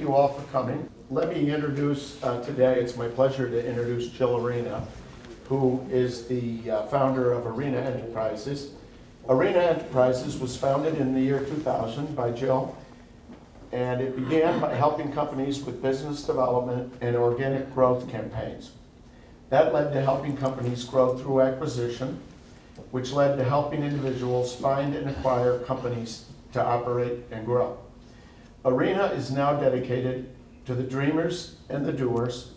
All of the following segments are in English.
you all for coming. Let me introduce today, it's my pleasure to introduce Jill Arena, who is the founder of Arena Enterprises. Arena Enterprises was founded in the year 2000 by Jill, and it began by helping companies with business development and organic growth campaigns. That led to helping companies grow through acquisition, which led to helping individuals find and acquire companies to operate and grow. Arena is now dedicated to the dreamers and the doers.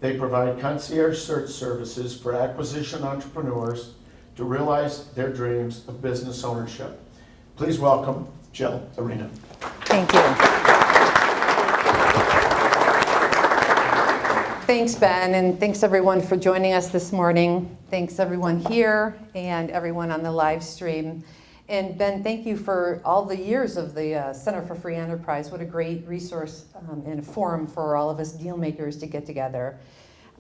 They provide concierge search services for acquisition entrepreneurs to realize their dreams of business ownership. Please welcome Jill Arena. Thank you. Thanks, Ben, and thanks everyone for joining us this morning. Thanks everyone here and everyone on the live stream. And Ben, thank you for all the years of the Center for Free Enterprise. What a great resource and forum for all of us deal makers to get together.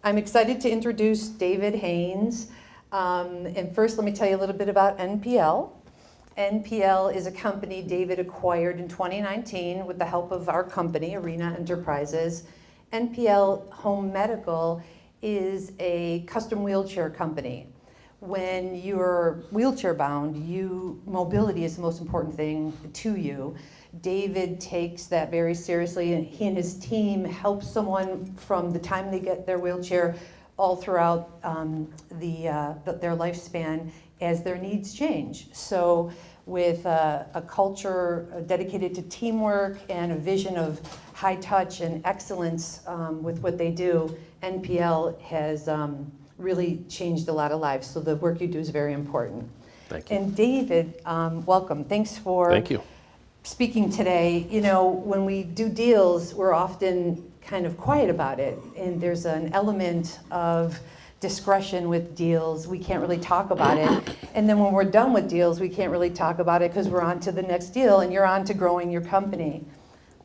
I'm excited to introduce David Haynes. And first, let me tell you a little bit about NPL. NPL is a company David acquired in 2019 with the help of our company, Arena Enterprises. NPL Home Medical is a custom wheelchair company. When you're wheelchair bound, mobility is the most important thing to you. David takes that very seriously, and he and his team help someone from the time they get their wheelchair all throughout their lifespan as their needs change. So with a culture dedicated to teamwork and a vision of high touch and excellence with what they do, NPL has really changed a lot of lives. So the work you do is very important. Thank you. And David, welcome. Thanks for Thank you. Speaking today. You know, when we do deals, we're often kind of quiet about it. And there's an element of discretion with deals. We can't really talk about it. And then when we're done with deals, we can't really talk about it because we're on to the next deal and you're on to growing your company.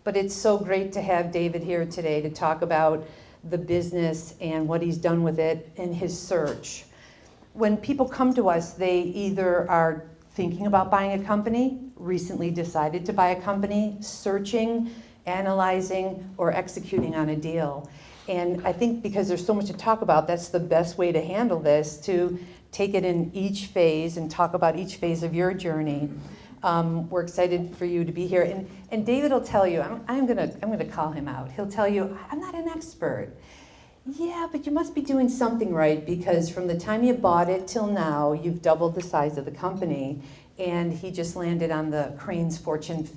But it's so great to have David here today to talk about the business and what he's done with it and his search. When people come to us, they either are thinking about buying a company, recently decided to buy a company, searching, analyzing, or executing on a deal. And I think because there's so much to talk about, that's the best way to handle this, to take it in each phase and talk about each phase of your journey. We're excited for you to be here. And David will tell you, I'm gonna call him out. He'll tell you, I'm not an expert. Yeah, but you must be doing something right because from the time you bought it till now, you've doubled the size of the company. And he just landed on the CRAIN'S Fortune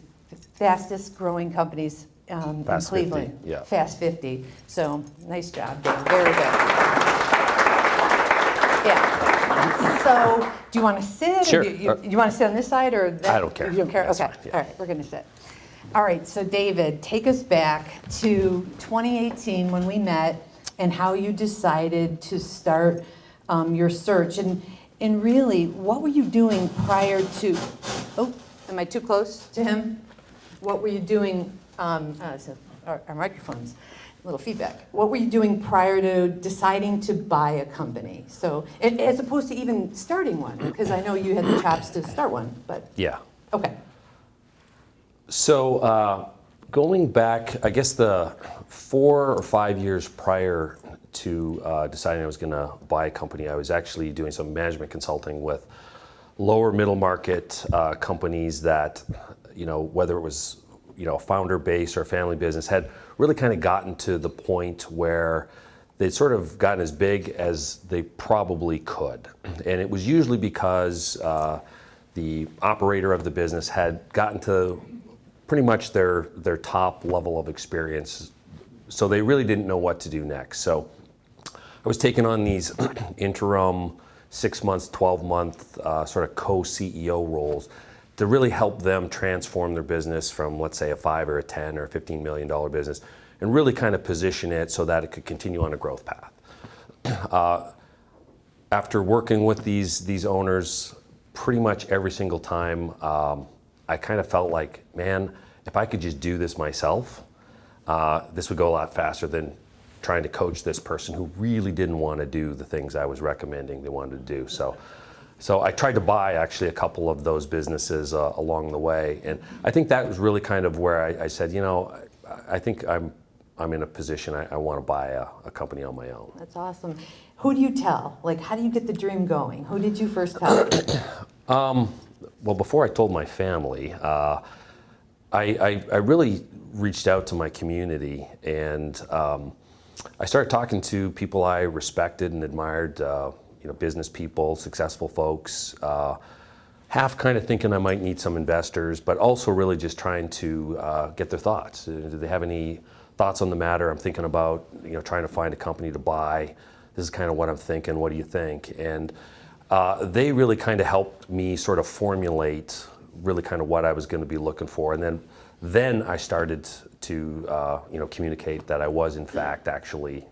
fastest growing companies in Cleveland. 50, yeah. Fast 50. So nice job, David. Very good. Yeah. So do you want to sit? Sure. Or you want to sit on this side or that? I don't care. You don't care? That's Okay. fine, yeah. All right, we're going to sit. All right, so David, take us back to 2018 when we met and how you decided to start your search. And really, what were you doing prior to, oh, am I too close to him? What were you doing, so our microphones, a little feedback. What were you doing prior to deciding to buy a company? So, as opposed to even starting one, because I know you had the chops to start one, but. Yeah. Okay. So going back, I guess the 4 or 5 years prior to deciding I was going to buy a company, I was actually doing some management consulting with lower middle market companies that, you know, whether it was, you know, a founder base or a family business, had really kind of gotten to the point where they'd sort of gotten as big as they probably could. And it was usually because the operator of the business had gotten to pretty much their top level of experience. So they really didn't know what to do next. So I was taking on these interim 6 months, 12-month sort of co-CEO roles to really help them transform their business from, let's say, a 5 or a 10 or a $15 million business and really kind of position it so that it could continue on a growth path. After working with these owners pretty much every single time, I kind of felt like, man, if I could just do this myself, this would go a lot faster than trying to coach this person who really didn't want to do the things I was recommending they wanted to do. So I tried to buy actually a couple of those businesses along the way. And I think that was really kind of where I said, you know, I think I'm in a position I want to buy a company on my own. That's awesome. Who do you tell? Like, how do you get the dream going? Who did you first tell? Well, before I told my family, I really reached out to my community, and I started talking to people I respected and admired, business people, successful folks, half kind of thinking I might need some investors, but also really just trying to get their thoughts. Do they have any thoughts on the matter? I'm thinking about, trying to find a company to buy. This is kind of what I'm thinking. What do you think? And they really kind of helped me sort of formulate really kind of what I was going to be looking for. And then I started to communicate that I was in fact actually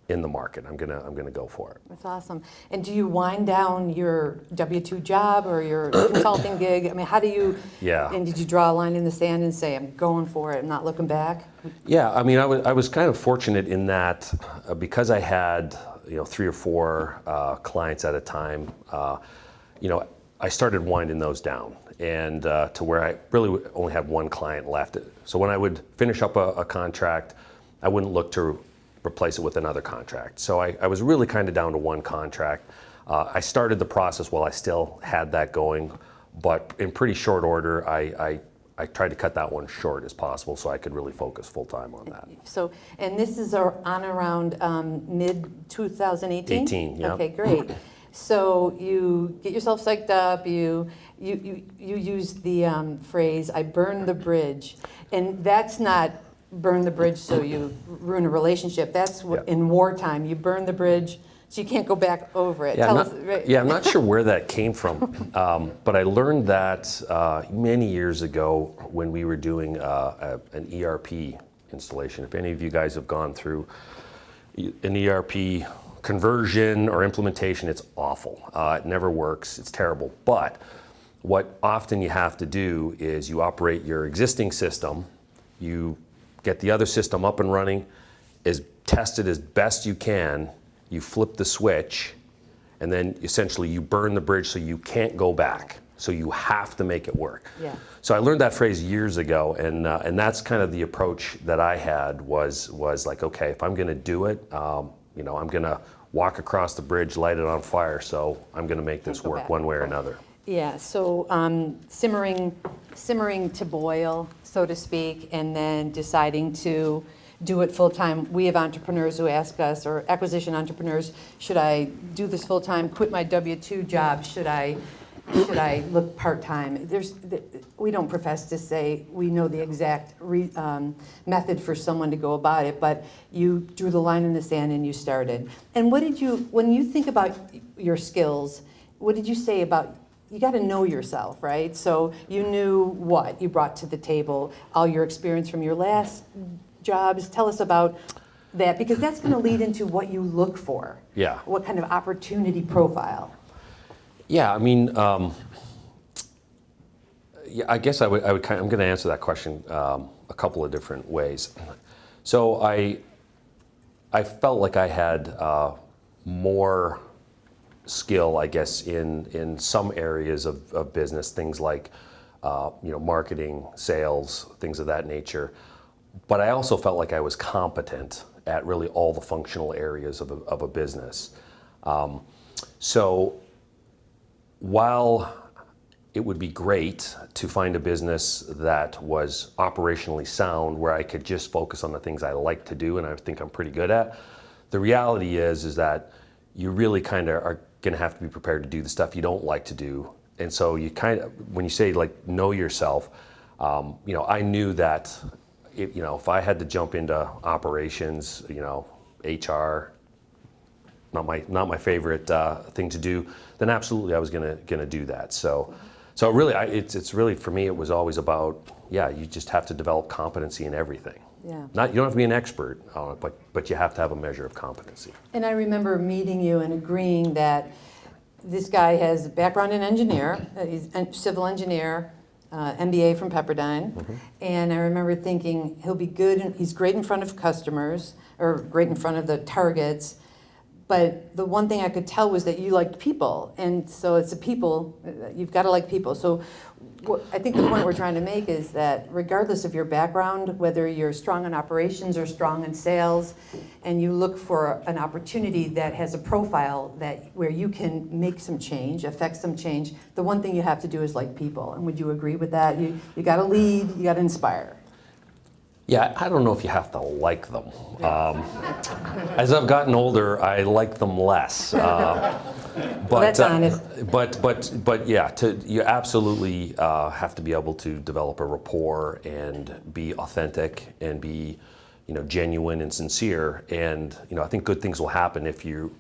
in the market. I'm gonna go for it. That's awesome. And do you wind down your W-2 job or your consulting gig? I mean, how do you? Yeah. And did you draw a line in the sand and say, "I'm going for it. I'm not looking back"? Yeah. I mean, I was kind of fortunate in that because I had 3 or 4 clients at a time. I started winding those down, and to where I really only had 1 client left. So when I would finish up a contract, I wouldn't look to replace it with another contract. So I was really kind of down to 1 contract. I started the process while I still had that going, but in pretty short order, I tried to cut that one short as possible so I could really focus full time on that. So, and this is on around mid-2018? 18, yeah. Okay, great. So you get yourself psyched up, you use the phrase, "I burned the bridge." And that's not burn the bridge so you ruin a relationship. That's in wartime. You burn the bridge so you can't go back over it. Yeah, Right. I'm not sure where that came from, but I learned that many years ago when we were doing an ERP installation. If any of you guys have gone through an ERP conversion or implementation, it's awful. It never works. It's terrible. But what often you have to do is you operate your existing system, you get the other system up and running, test it as best you can, you flip the switch, and then essentially you burn the bridge so you can't go back. So you have to make it work. Yeah. So I learned that phrase years ago, and that's kind of the approach that I had was like, okay, if I'm going to do it, I'm going to walk across the bridge, light it on fire. So I'm going to make this work one way or another. Yeah, so simmering to boil, so to speak, and then deciding to do it full-time. We have entrepreneurs who ask us, or acquisition entrepreneurs, should I do this full-time, quit my W-2 job, should I look part-time? We don't profess to say we know the exact method for someone to go about it, but you drew the line in the sand and you started. And when you think about your skills, what did you say about, you got to know yourself, right? So you knew what you brought to the table, all your experience from your last jobs. Tell us about that, because that's going to lead into what you look for. Yeah. What kind of opportunity profile? Yeah, I mean, I guess I'm going to answer that question a couple of different ways. So I felt like I had more skill, I guess, in some areas of business, things like marketing, sales, things of that nature. But I also felt like I was competent at really all the functional areas of a business. So while it would be great to find a business that was operationally sound, where I could just focus on the things I like to do and I think I'm pretty good at, the reality is that you really kind of are going to have to be prepared to do the stuff you don't like to do. And so you kind of, when you say like know yourself, I knew that if I had to jump into operations, HR, not my favorite thing to do, then absolutely I was gonna do that. So really, it's really, for me, it was always about, you just have to develop competency in everything. Yeah. You don't have to be an expert on it, but you have to have a measure of competency. And I remember meeting you and agreeing that this guy has a background in engineer, he's a civil engineer, MBA from Pepperdine, and I remember thinking he'll be good, and he's great in front of customers, or great in front of the targets, but the one thing I could tell was that you liked people, and so it's you've got to like people. So I think the point we're trying to make is that regardless of your background, whether you're strong in operations or strong in sales, and you look for an opportunity that has a profile where you can make some change, affect some change, the one thing you have to do is like people. And would you agree with that? You got to lead, you got to inspire. Yeah, I don't know if you have to like them. As I've gotten older, I like them less. But that's honest. But yeah, you absolutely have to be able to develop a rapport and be authentic and be, genuine and sincere. And I think good things will happen if you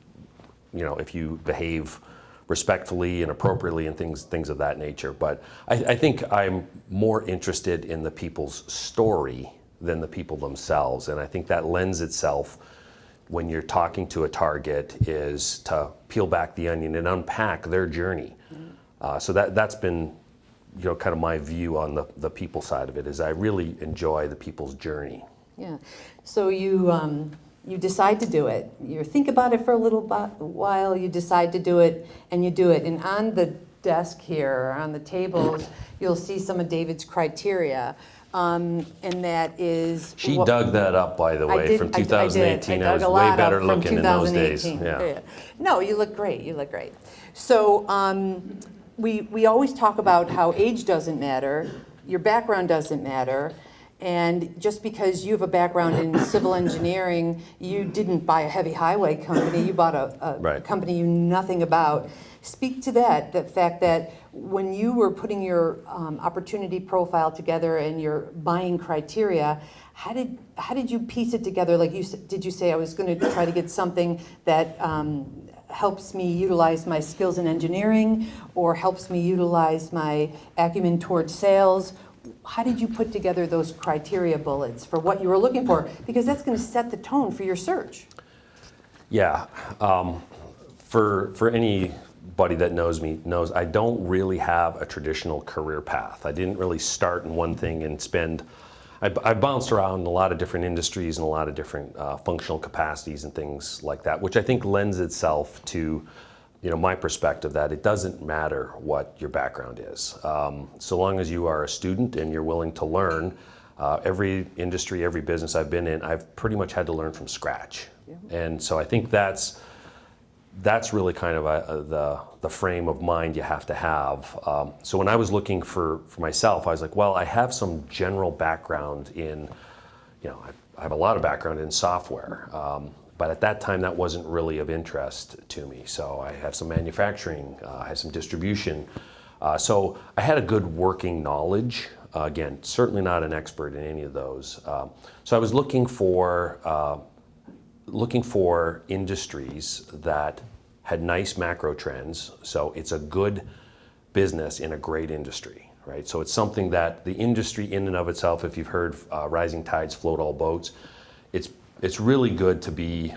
behave respectfully and appropriately and things of that nature. But I think I'm more interested in the people's story than the people themselves. And I think that lends itself, when you're talking to a target, is to peel back the onion and unpack their journey. So that's been, kind of my view on the people side of it, is I really enjoy the people's journey. Yeah. So you decide to do it. You think about it for a little while, you decide to do it, and you do it. And on the desk here, or on the tables, you'll see some of David's criteria. And that is... She dug that up, by the way, from 2018. I was way better looking in those days. Yeah. No, you look great. You look great. So we always talk about how age doesn't matter, your background doesn't matter, and just because you have a background in civil engineering, you didn't buy a heavy highway company, you bought a company you knew nothing about. Speak to that, the fact that when you were putting your opportunity profile together and your buying criteria, how did you piece it together? Like did you say, I was going to try to get something that helps me utilize my skills in engineering, or helps me utilize my acumen towards sales? How did you put together those criteria bullets for what you were looking for? Because that's going to set the tone for your search. Yeah. For anybody that knows me knows I don't really have a traditional career path. I didn't really start in one thing and I bounced around in a lot of different industries and a lot of different functional capacities and things like that, which I think lends itself to my perspective that it doesn't matter what your background is. So long as you are a student and you're willing to learn, every industry, every business I've been in, I've pretty much had to learn from scratch. Yeah. And so I think that's really kind of the frame of mind you have to have. So when I was looking for myself, I was like, well, I have some general background in, I have a lot of background in software. But at that time, that wasn't really of interest to me. So I have some manufacturing, I have some distribution. So I had a good working knowledge. Again, certainly not an expert in any of those. So I was looking for industries that had nice macro trends. So it's a good business in a great industry, right? So it's something that the industry in and of itself, if you've heard rising tides float all boats, it's really good to be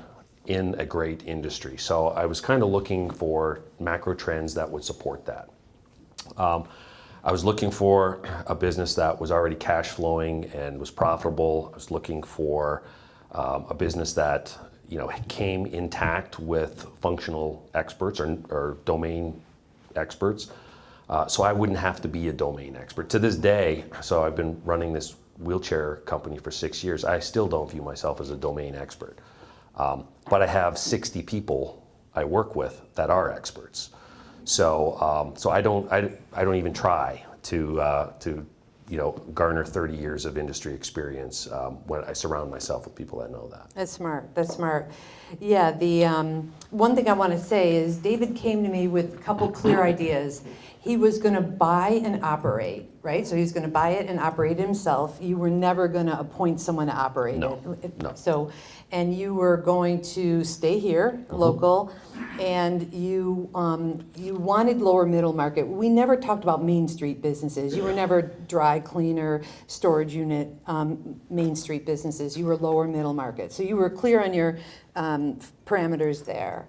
in a great industry. So I was kind of looking for macro trends that would support that. I was looking for a business that was already cash flowing and was profitable. I was looking for a business that came intact with functional experts or domain experts. So I wouldn't have to be a domain expert. To this day, so I've been running this wheelchair company for 6 years, I still don't view myself as a domain expert. But I have 60 people I work with that are experts. So I don't even try to garner 30 years of industry experience when I surround myself with people that know that. That's smart. That's smart. Yeah, the one thing I want to say is David came to me with a couple clear ideas. He was going to buy and operate, right? So he was going to buy it and operate it himself. You were never going to appoint someone to operate it. No. So, and you were going to stay here, local, and you wanted lower middle market. We never talked about Main Street businesses. You were never dry cleaner, storage unit, Main Street businesses. You were lower middle market. So you were clear on your parameters there.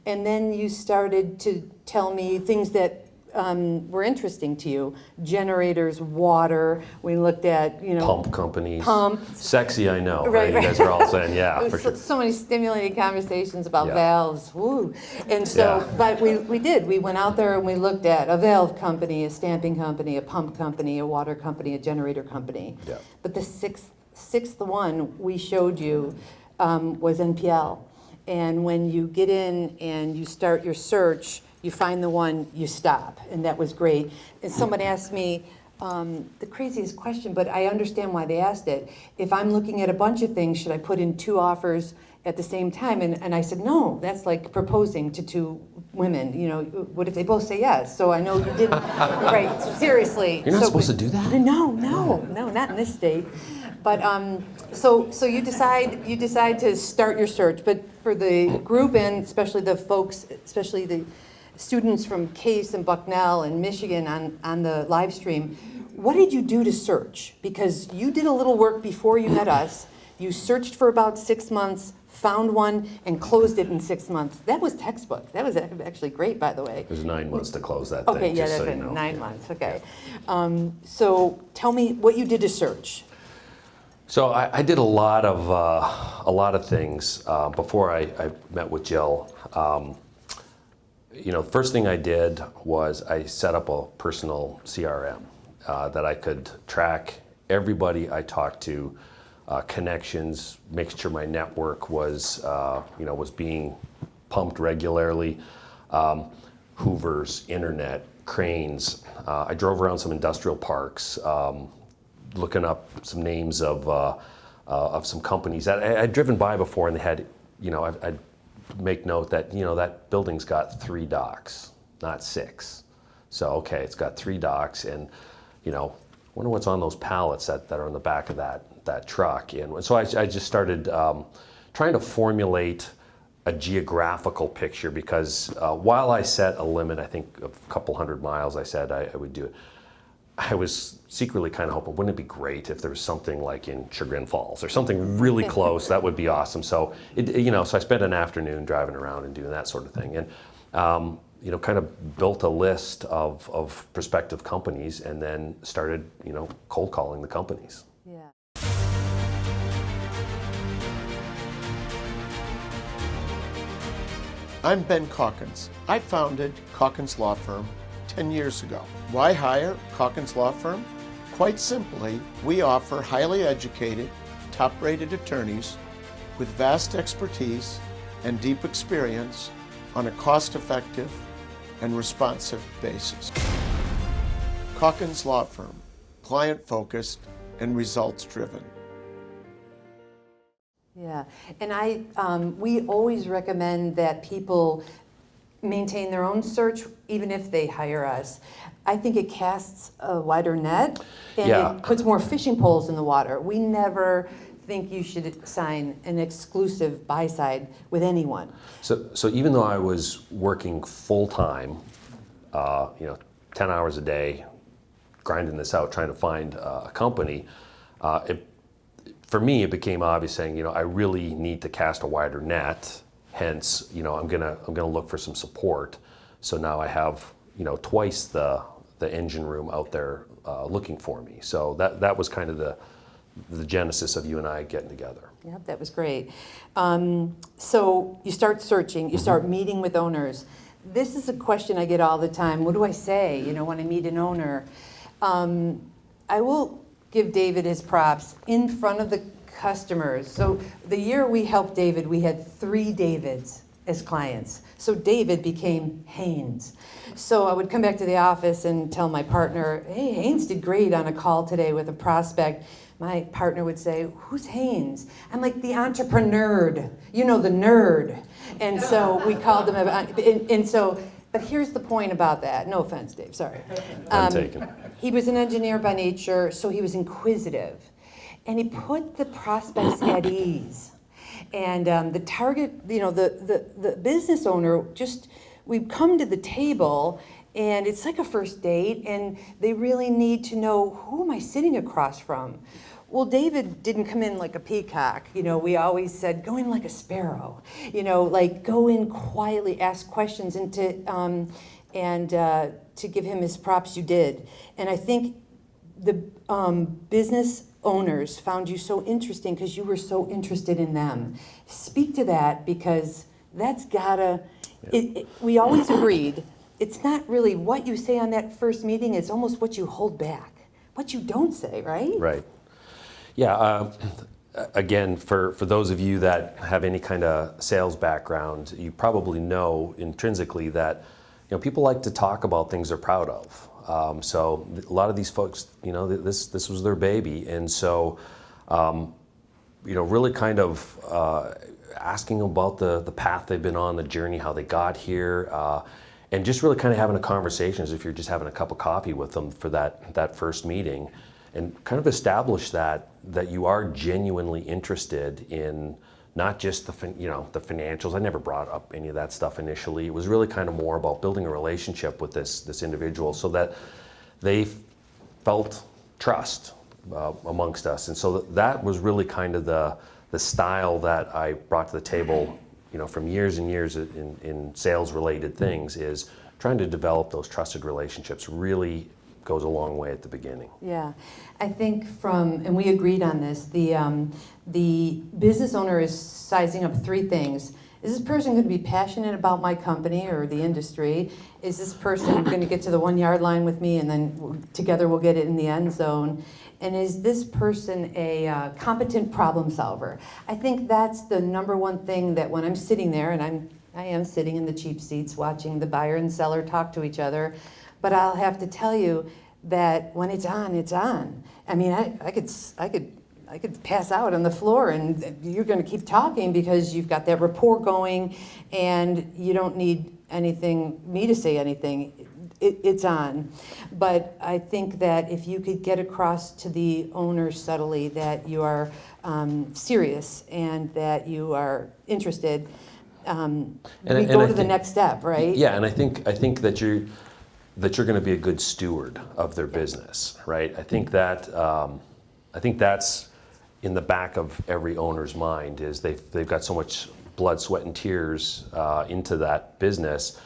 And then you started to tell me things that were interesting to you. Generators, water, we looked at, Pump companies. Pumps. Sexy, I know. Right, You right. guys are all saying, yeah, It for was sure. so many stimulating conversations about Yeah. valves, woo. And so, Yeah. but we did. We went out there and we looked at a valve company, a stamping company, a pump company, a water company, a generator company. Yeah. But the sixth one we showed you was NPL. And when you get in and you start your search, you find the one, you stop, and that was great. And someone asked me the craziest question, but I understand why they asked it. If I'm looking at a bunch of things, should I put in 2 offers at the same time? And I said, no, that's like proposing to 2 women. What if they both say yes? So I know you didn't, right, seriously. You're not supposed to do that? No, not in this state. But so you decide to start your search. But for the group and especially the folks, especially the students from Case and Bucknell and Michigan on the live stream, what did you do to search? Because you did a little work before you met us. You searched for about 6 months, found one, and closed it in 6 months. That was textbook. That was actually great, by the way. It was 9 months to close that Okay, thing, yeah, just that's so right, you know. 9 months, okay. So tell me what you did to search. So I did a lot of things before I met with Jill. First thing I did was I set up a personal CRM that I could track everybody I talked to, connections, making sure my network was being pumped regularly, Hoovers, internet, CRAIN'S. I drove around some industrial parks, looking up some names of some companies that I'd driven by before, and they had, I'd make note that, that building's got 3 docks, not 6. So, okay, it's got 3 docks, and, wonder what's on those pallets that are on the back of that truck. And so I just started trying to formulate a geographical picture, because while I set a limit, I think of a couple 100 miles, I said I would do it, I was secretly kind of hoping, wouldn't it be great if there was something like in Chagrin Falls or something really close? That would be awesome. So, so I spent an afternoon driving around and doing that sort of thing, and kind of built a list of prospective companies, and then started, cold calling the companies. Yeah. I'm Ben Calkins. I founded Calkins Law Firm 10 years ago. Why hire Calkins Law Firm? Quite simply, we offer highly educated, top-rated attorneys with vast expertise and deep experience on a cost-effective and responsive basis. Calkins Law Firm, client-focused and results-driven. Yeah, and we always recommend that people maintain their own search, even if they hire us. I think it casts a wider net, and Yeah. it puts more fishing poles in the water. We never think you should sign an exclusive buy-side with anyone. So even though I was working full-time, 10 hours a day, grinding this out, trying to find a company, for me, it became obvious saying, I really need to cast a wider net. Hence, I'm gonna look for some support. So now I have, twice the engine room out there looking for me. So that was kind of the genesis of you and I getting together. Yep, that was great. So you start searching, you start meeting with owners. This is a question I get all the time. What do I say, when I meet an owner? I will give David his props in front of the customers. So the year we helped David, we had 3 Davids as clients. So David became Haynes. So I would come back to the office and tell my partner, hey, Haynes did great on a call today with a prospect. My partner would say, who's Haynes? I'm like, the entrepreneur, the nerd. And so we called him, but here's the point about that. No offense, Dave, sorry. I'm taken. He was an engineer by nature, so he was inquisitive. And he put the prospects at ease. And the target, the business owner, we come to the table, and it's like a first date, and they really need to know, who am I sitting across from? Well, David didn't come in like a peacock. We always said, go in like a sparrow. Like go in quietly, ask questions, and and to give him his props, you did. And I think the business owners found you so interesting because you were so interested in them. Speak to that, because that's gotta, we always agreed, it's not really what you say on that first meeting, it's almost what you hold back, what you don't say, right? Right. Yeah. Again, for those of you that have any kind of sales background, you probably know intrinsically that people like to talk about things they're proud of. So a lot of these folks, this was their baby, and so really kind of asking about the path they've been on, the journey, how they got here, and just really kind of having a conversation as if you're just having a cup of coffee with them for that first meeting, and kind of establish that you are genuinely interested in not just the financials. I never brought up any of that stuff initially. It was really kind of more about building a relationship with this individual so that they felt trust amongst us. And so that was really kind of the style that I brought to the table, from years and years in sales related things, is trying to develop those trusted relationships. Really goes a long way at the beginning. Yeah, I think and we agreed on this, the business owner is sizing up three things. Is this person going to be passionate about my company or the industry? Is this person going to get to the 1 yard line with me and then together we'll get it in the end zone? And is this person a competent problem solver? I think that's the number one thing that when I'm sitting there, and I am sitting in the cheap seats watching the buyer and seller talk to each other, but I'll have to tell you that when it's on, it's on. I mean, I could pass out on the floor and you're going to keep talking because you've got that rapport going and you don't need me to say anything. It's on. But I think that if you could get across to the owner subtly that you are serious and that you are interested, we go to the next step, right? Yeah, and I think that you're going to be a good steward of their business, right? I think that's in the back of every owner's mind, is they've got so much blood, sweat, and tears into that business.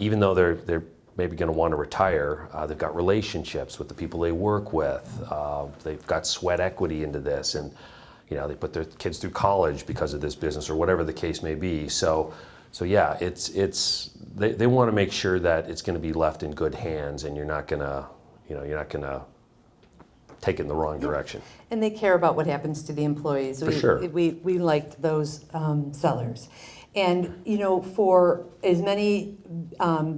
Even though they're maybe going to want to retire, they've got relationships with the people they work with. They've got sweat equity into this, and they put their kids through college because of this business, or whatever the case may be. So yeah, they want to make sure that it's going to be left in good hands, and you're not going to take it in the wrong direction. And they care about what happens to the employees. For sure. We liked those sellers. And, for as many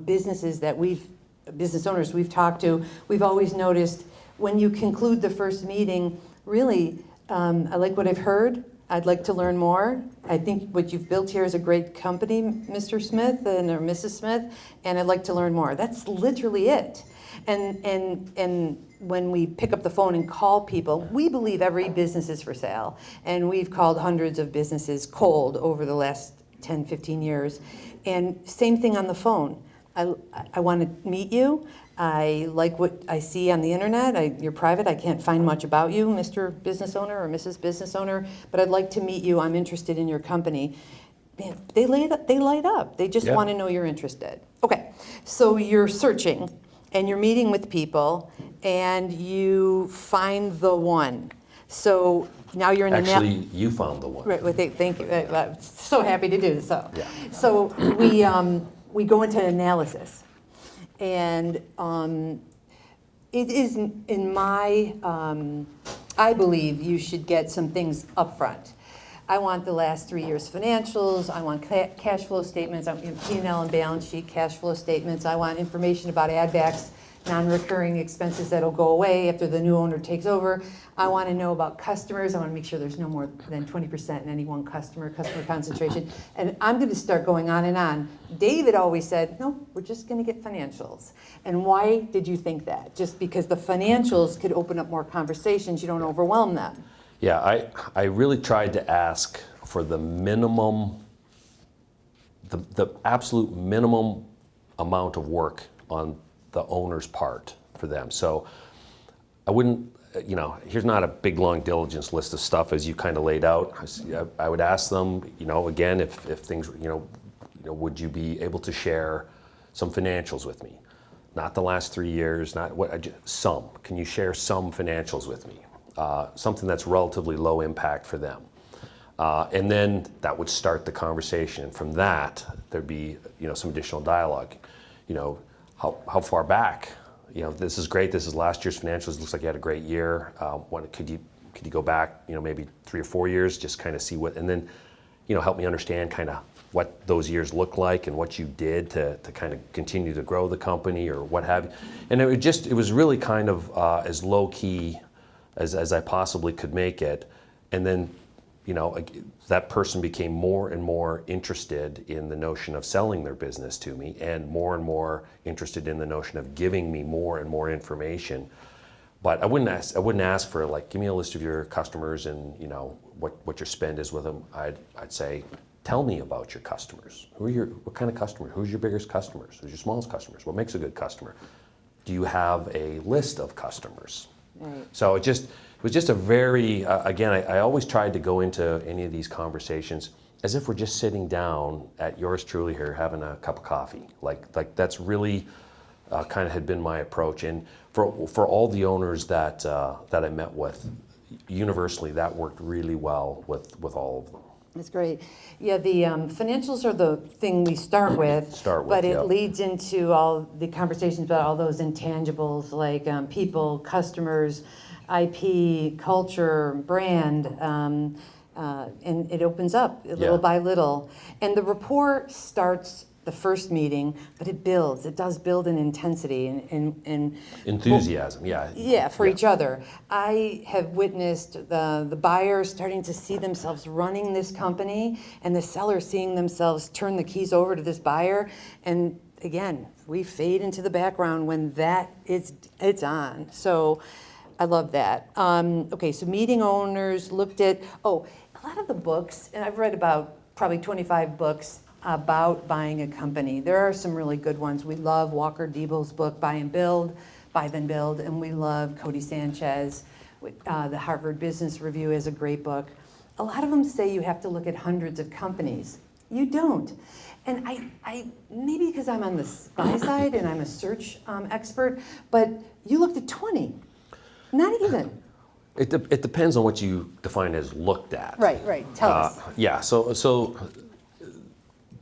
business owners we've talked to, we've always noticed when you conclude the first meeting, really, I like what I've heard. I'd like to learn more. I think what you've built here is a great company, Mr. Smith or Mrs. Smith, and I'd like to learn more. That's literally it. And when we pick up the phone and call people, we believe every business is for sale. And we've called hundreds of businesses cold over the last 10, 15 years. And same thing on the phone. I want to meet you. I like what I see on the internet. You're private. I can't find much about you, Mr. Business Owner or Mrs. Business Owner, but I'd like to meet you. I'm interested in your company. Man, they light up. They just want to know you're interested. Okay, so you're searching and you're meeting with people and you find the one. So now you're in the Actually, you found the one. Right. Well, thank you. I'm so happy to do so. Yeah. So we go into analysis, and it is in my. I believe you should get some things up front. I want the last 3 years financials. I want cash flow statements. I want P&L and balance sheet cash flow statements. I want information about add backs, non-recurring expenses that'll go away after the new owner takes over. I want to know about customers. I want to make sure there's no more than 20% in any one customer concentration. And I'm going to start going on and on. David always said, no, we're just going to get financials. And why did you think that? Just because the financials could open up more conversations, you don't overwhelm them. Yeah, I really tried to ask for the minimum, the absolute minimum amount of work on the owner's part for them. So I wouldn't, here's not a big long diligence list of stuff as you kind of laid out. I would ask them, again, if things, would you be able to share some financials with me. Not the last 3 years, not what, some. Can you share some financials with me? Something that's relatively low impact for them. And then that would start the conversation. And from that, there'd be, some additional dialogue. How far back? This is great. This is last year's financials. Looks like you had a great year. Could you go back, maybe 3 or 4 years, just kind of see what, and then, help me understand kind of what those years look like and what you did to kind of continue to grow the company or what have you. And it was really kind of as low key as I possibly could make it. And then, that person became more and more interested in the notion of selling their business to me and more interested in the notion of giving me more and more information. But I wouldn't ask for like, give me a list of your customers and what your spend is with them. I'd say, tell me about your customers. What kind of customer? Who's your biggest customers? Who's your smallest customers? What makes a good customer? Do you have a list of customers? Right. So it was just a very, again, I always tried to go into any of these conversations as if we're just sitting down at yours truly here having a cup of coffee. Like that's really kind of had been my approach. And for all the owners that I met with, universally that worked really well with all of them. That's great. Yeah, the financials are the thing we start with, but it leads into all the conversations about all those intangibles like people, customers, IP, culture, brand, and it opens up little by little. And the rapport starts the first meeting, but it builds. It does build in intensity and enthusiasm. For each other. I have witnessed the buyer starting to see themselves running this company, and the seller seeing themselves turn the keys over to this buyer. And again, we fade into the background when it's on. So I love that. Okay, so meeting owners, looked at a lot of the books, and I've read about probably 25 books about buying a company. There are some really good ones. We love Walker Diebel's book, Buy Then Build, and we love Cody Sanchez. The Harvard Business Review is a great book. A lot of them say you have to look at hundreds of companies. You don't. And I maybe because I'm on the buy side and I'm a search expert, but you looked at 20. Not even. It depends on what you define as looked at. Right. Tell us. Yeah, so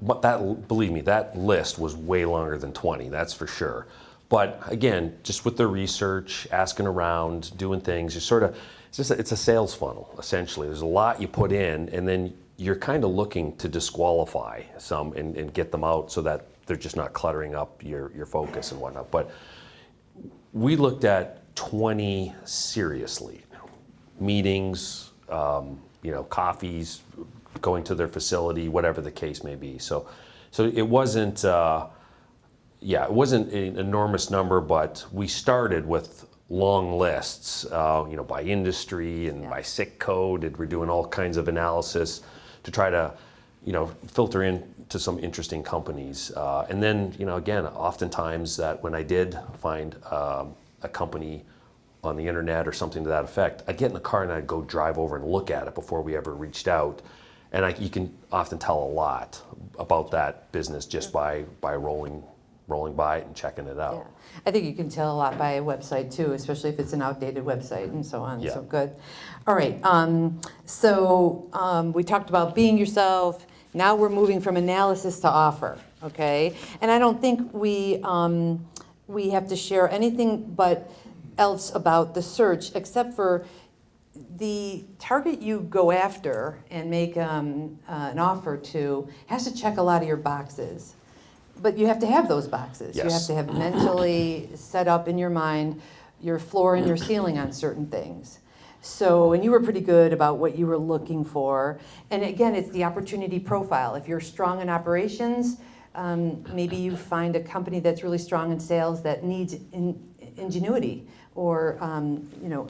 but believe me, that list was way longer than 20, that's for sure. But again, just with the research, asking around, doing things, it's a sales funnel, essentially. There's a lot you put in, and then you're kind of looking to disqualify some and get them out so that they're just not cluttering up your focus and whatnot. But we looked at 20 seriously. Meetings, coffees, going to their facility, whatever the case may be. So it wasn't, it wasn't an enormous number, but we started with long lists, by industry and by SIC code, and we're doing all kinds of analysis to try to, filter in to some interesting companies. And then, again, oftentimes that when I did find a company on the internet or something to that effect, I'd get in the car and I'd go drive over and look at it before we ever reached out. And you can often tell a lot about that business just by rolling by it and checking it out. Yeah. I think you can tell a lot by a website too, especially if it's an outdated website and so on. Yeah. So good. All right. We talked about being yourself. Now we're moving from analysis to offer. Okay. And I don't think we have to share anything but else about the search except for the target you go after and make an offer to has to check a lot of your boxes. But you have to have those boxes. Yes. You have to have mentally set up in your mind your floor and your ceiling on certain things. So, and you were pretty good about what you were looking for. And again, it's the opportunity profile. If you're strong in operations, maybe you find a company that's really strong in sales that needs ingenuity or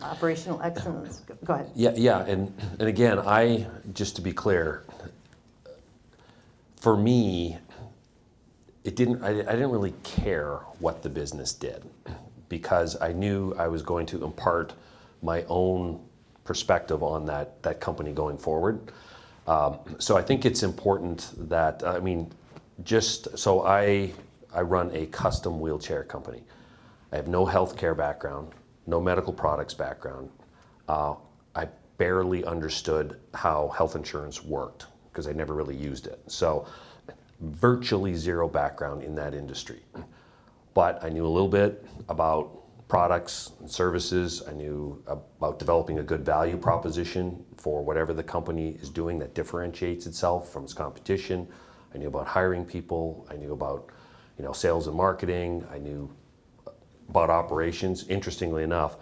operational excellence. Go ahead. Yeah, and again, just to be clear, for me, I didn't really care what the business did because I knew I was going to impart my own perspective on that company going forward. So I think it's important that, just so I I run a custom wheelchair company. I have no healthcare background, no medical products background. I barely understood how health insurance worked because I never really used it. So virtually zero background in that industry. But I knew a little bit about products and services. I knew about developing a good value proposition for whatever the company is doing that differentiates itself from its competition. I knew about hiring people. I knew about, sales and marketing. I knew about operations. Interestingly enough,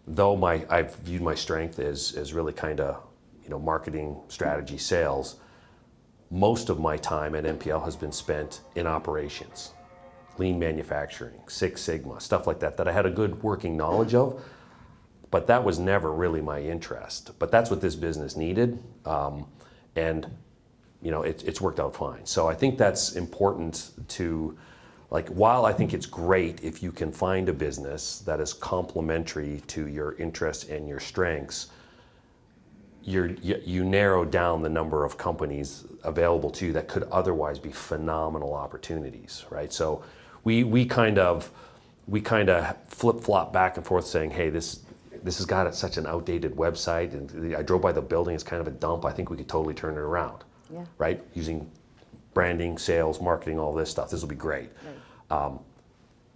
though I've viewed my strength as really kind of, marketing, strategy, sales, most of my time at NPL has been spent in operations, lean manufacturing, Six Sigma, stuff like that I had a good working knowledge of, but that was never really my interest. But that's what this business needed, and it's worked out fine. So I think that's important to, while I think it's great if you can find a business that is complementary to your interests and your strengths, you narrow down the number of companies available to you that could otherwise be phenomenal opportunities, right? So we kind of flip-flop back and forth saying, hey, this has got such an outdated website, and I drove by the building, it's kind of a dump. I think we could totally turn it around, right? Using branding, sales, marketing, all this stuff. This will be great. Right.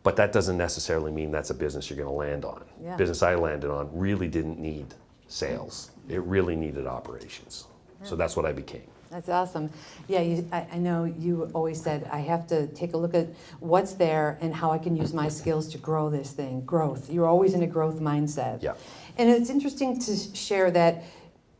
But that doesn't necessarily mean that's a business you're going to land on. Yeah. Business I landed on really didn't need sales. It really needed operations. Yeah. So that's what I became. That's awesome. Yeah, I know you always said, I have to take a look at what's there and how I can use my skills to grow this thing. Growth. You're always in a growth mindset. Yeah. And it's interesting to share that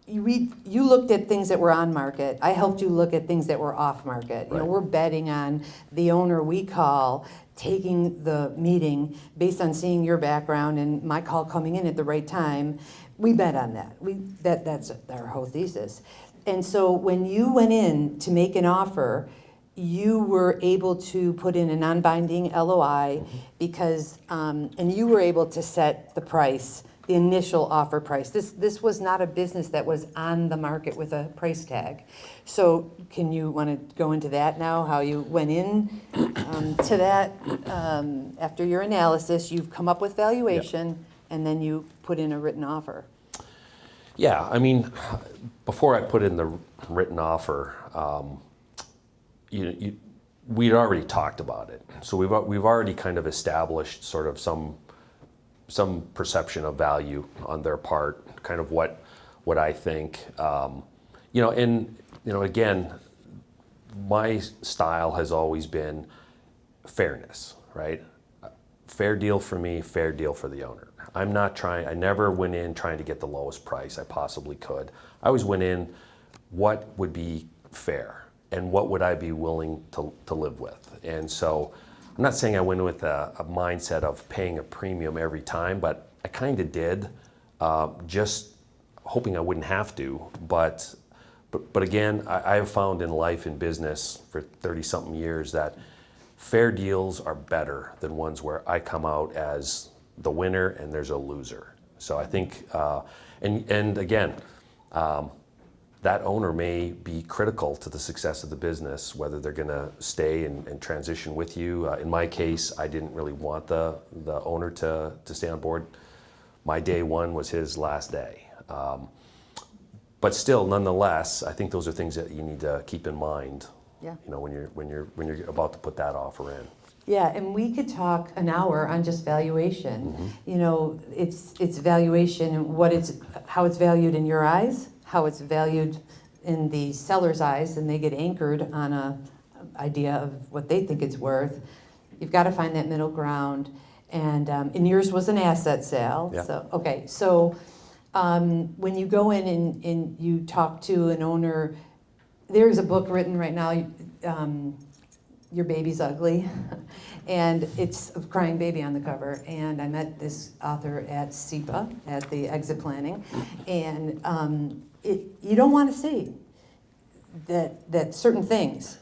you looked at things that were on market. I helped you look at things that were off market. Right. We're betting on the owner we call taking the meeting based on seeing your background and my call coming in at the right time. We bet on that. That's our whole thesis. And so when you went in to make an offer, you were able to put in a non-binding LOI because, and you were able to set the price, the initial offer price. This was not a business that was on the market with a price tag. So can you want to go into that now, how you went in to that after your analysis, you've come up with valuation, and then you put in a written offer? Yeah, I mean, before I put in the written offer, we'd already talked about it. So we've already kind of established sort of some perception of value on their part, kind of what I think. Again, my style has always been fairness, right? Fair deal for me, fair deal for the owner. I never went in trying to get the lowest price I possibly could. I always went in, what would be fair and what would I be willing to live with? And so I'm not saying I went in with a mindset of paying a premium every time, but I kind of did, just hoping I wouldn't have to. But again, I have found in life and business for 30-something years that fair deals are better than ones where I come out as the winner and there's a loser. So I think, and again, that owner may be critical to the success of the business, whether they're going to stay and transition with you. In my case, I didn't really want the owner to stay on board. My day one was his last day. But still, nonetheless, I think those are things that you need to keep in mind. Yeah. When you're about to put that offer in. Yeah, and we could talk an hour on just valuation. Mm-hmm. It's valuation and how it's valued in your eyes, how it's valued in the seller's eyes, and they get anchored on a idea of what they think it's worth. You've got to find that middle ground, and yours was an asset sale. Yeah. So when you go in and you talk to an owner, there's a book written right now. Your Baby's Ugly, and it's a crying baby on the cover. And I met this author at SEPA, at the exit planning, and you don't want to say that certain things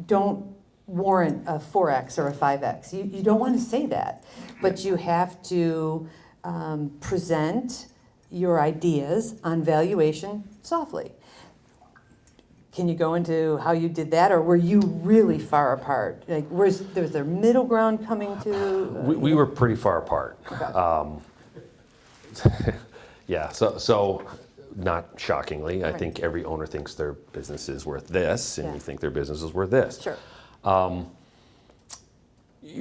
don't warrant a 4X or a 5X. You don't want to say that, but you have to present your ideas on valuation softly. can you go into how you did that, or were you really far apart? Like, was there middle ground coming to? We were pretty far apart. Okay. Yeah, so not shockingly, I Right. think every owner thinks their business is worth this, and Yeah. you think their business is worth this. Sure.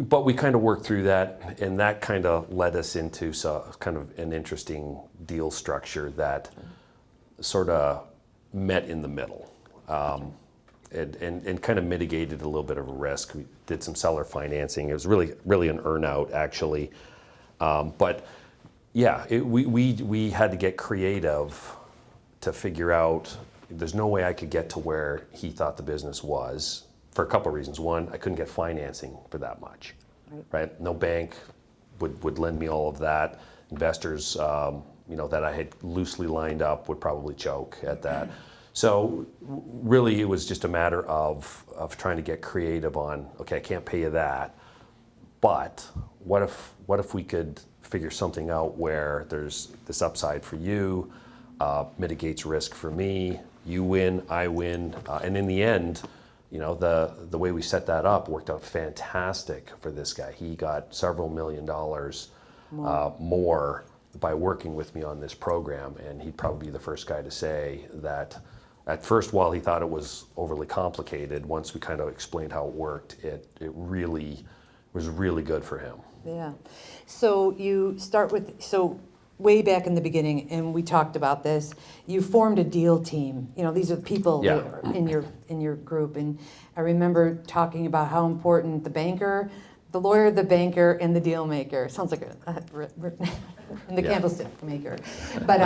But we kind of worked through that, and that kind of led us into kind of an interesting deal structure that sort of met in the middle, and kind of mitigated a little bit of a risk. We did some seller financing. It was really an earn-out, actually. But yeah, we had to get creative to figure out there's no way I could get to where he thought the business was for a couple of reasons. One, I couldn't get financing for that much, right? No bank would lend me all of that. Investors, that I had loosely lined up would probably choke at that. So really it was just a matter of trying to get creative on, okay, I can't pay you that, but what if we could figure something out where there's this upside for you, mitigates risk for me, you win, I win, and in the end, the way we set that up worked out fantastic for this guy. He got several $1 million more by working with me on this program, and he'd probably be the first guy to say that at first, while he thought it was overly complicated, once we kind of explained how it worked, it really was really good for him. Yeah. So you start with, way back in the beginning, and we talked about this, you formed a deal team. These are the people Yeah. that are in your group. And I remember talking about how important the banker, the lawyer, the banker, and the deal maker. Sounds like and the Yeah. candlestick maker. But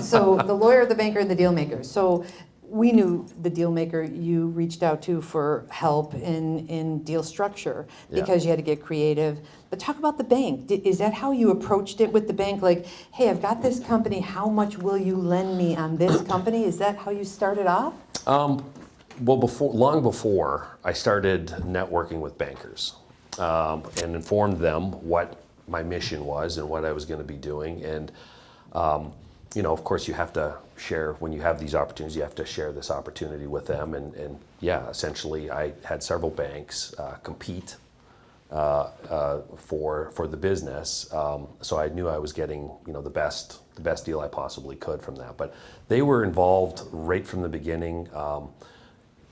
so the lawyer, the banker, and the deal maker. So we knew the deal maker you reached out to for help in deal structure because you had to get creative. But talk about the bank. Is that how you approached it with the bank? Like, hey, I've got this company. How much will you lend me on this company? Is that how you started off? Well, long before, I started networking with bankers and informed them what my mission was and what I was going to be doing. And of course, you have to share, when you have these opportunities, you have to share this opportunity with them. And yeah, essentially, I had several banks compete for the business. So I knew I was getting, the best deal I possibly could from that. But they were involved right from the beginning.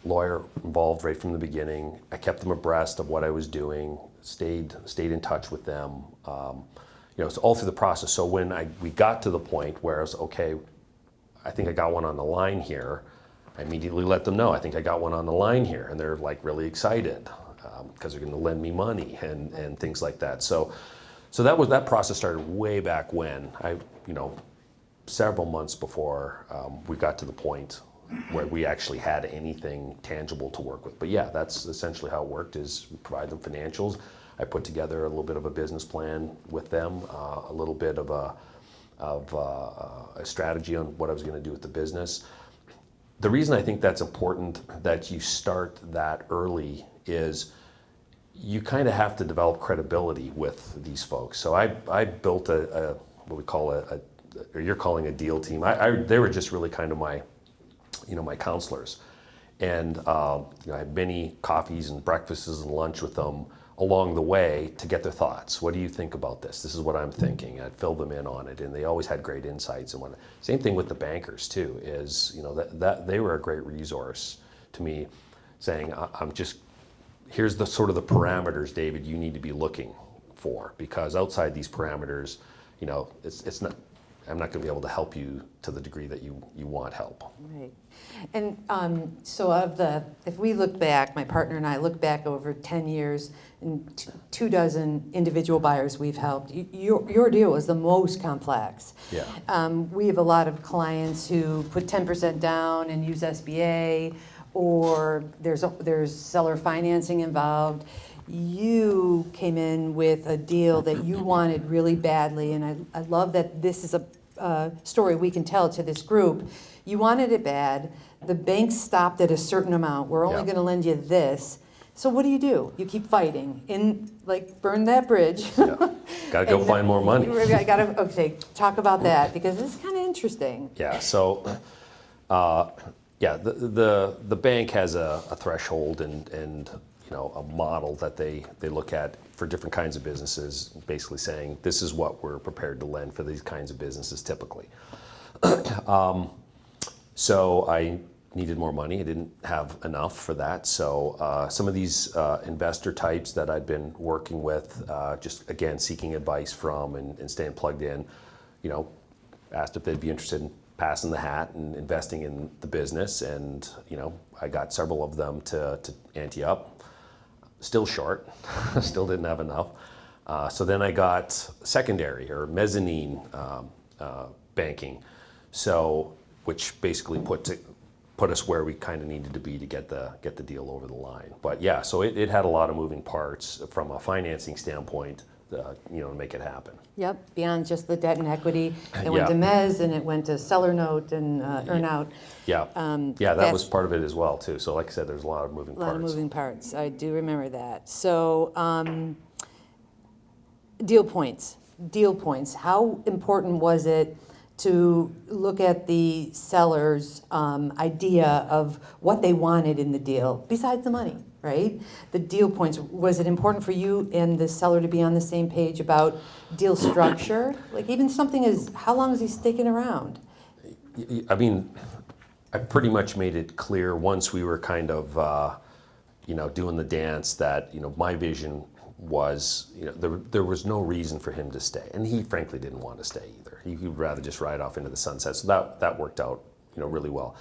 Lawyer involved right from the beginning. I kept them abreast of what I was doing. Stayed in touch with them. So all through the process. So when we got to the point where I was, okay, I think I got one on the line here, I immediately let them know, I think I got one on the line here. And they're like really excited because they're going to lend me money and things like that. So that process started way back when, several months before we got to the point where we actually had anything tangible to work with. But yeah, that's essentially how it worked, is we provide them financials. I put together a little bit of a business plan with them, a little bit of a strategy on what I was going to do with the business. The reason I think that's important that you start that early is you kind of have to develop credibility with these folks. So I built a what we call or you're calling a deal team. They were just really kind of my counselors. And I had many coffees and breakfasts and lunch with them along the way to get their thoughts. What do you think about this? This is what I'm thinking. I'd fill them in on it, and they always had great insights and whatnot. Same thing with the bankers too, is that they were a great resource to me, saying, here's the sort of the parameters, David, you need to be looking for, because outside these parameters, it's not, I'm not going to be able to help you to the degree that you want help. Right. And so if we look back, my partner and I look back over 10 years and 24 individual buyers we've helped, your deal was the most complex. Yeah. We have a lot of clients who put 10% down and use SBA, or there's seller financing involved. You came in with a deal that you wanted really badly, and I love that this is a story we can tell to this group. You wanted it bad. The bank stopped at a certain amount. We're only going to lend you this. So what do? You keep fighting and burn that bridge. Yeah. Got to go find more money. Okay, talk about that, because this is kind of interesting. Yeah. So, Yeah, the bank has a threshold and a model that they look at for different kinds of businesses, basically saying this is what we're prepared to lend for these kinds of businesses typically. So I needed more money. I didn't have enough for that. So some of these investor types that I'd been working with, just again seeking advice from and staying plugged in, asked if they'd be interested in passing the hat and investing in the business. And I got several of them to ante up. Still short, still didn't have enough. So then I got secondary or mezzanine banking, which basically put us where we kind of needed to be to get the deal over the line. But yeah, so it had a lot of moving parts from a financing standpoint, to make it happen. Yep, beyond just the debt and equity. It went to mezz and it went to seller note and earn-out. Yeah, that was part of it as well, too. So like I said, there's a lot of moving parts. A lot of moving parts. I do remember that. So deal points. How important was it to look at the seller's idea of what they wanted in the deal, besides the money, right? The deal points, was it important for you and the seller to be on the same page about deal structure? Like even something as, how long is he sticking around? I mean, I pretty much made it clear once we were kind of, doing the dance that, my vision was, there was no reason for him to stay. And he frankly didn't want to stay either. He would rather just ride off into the sunset. So that worked out, really well.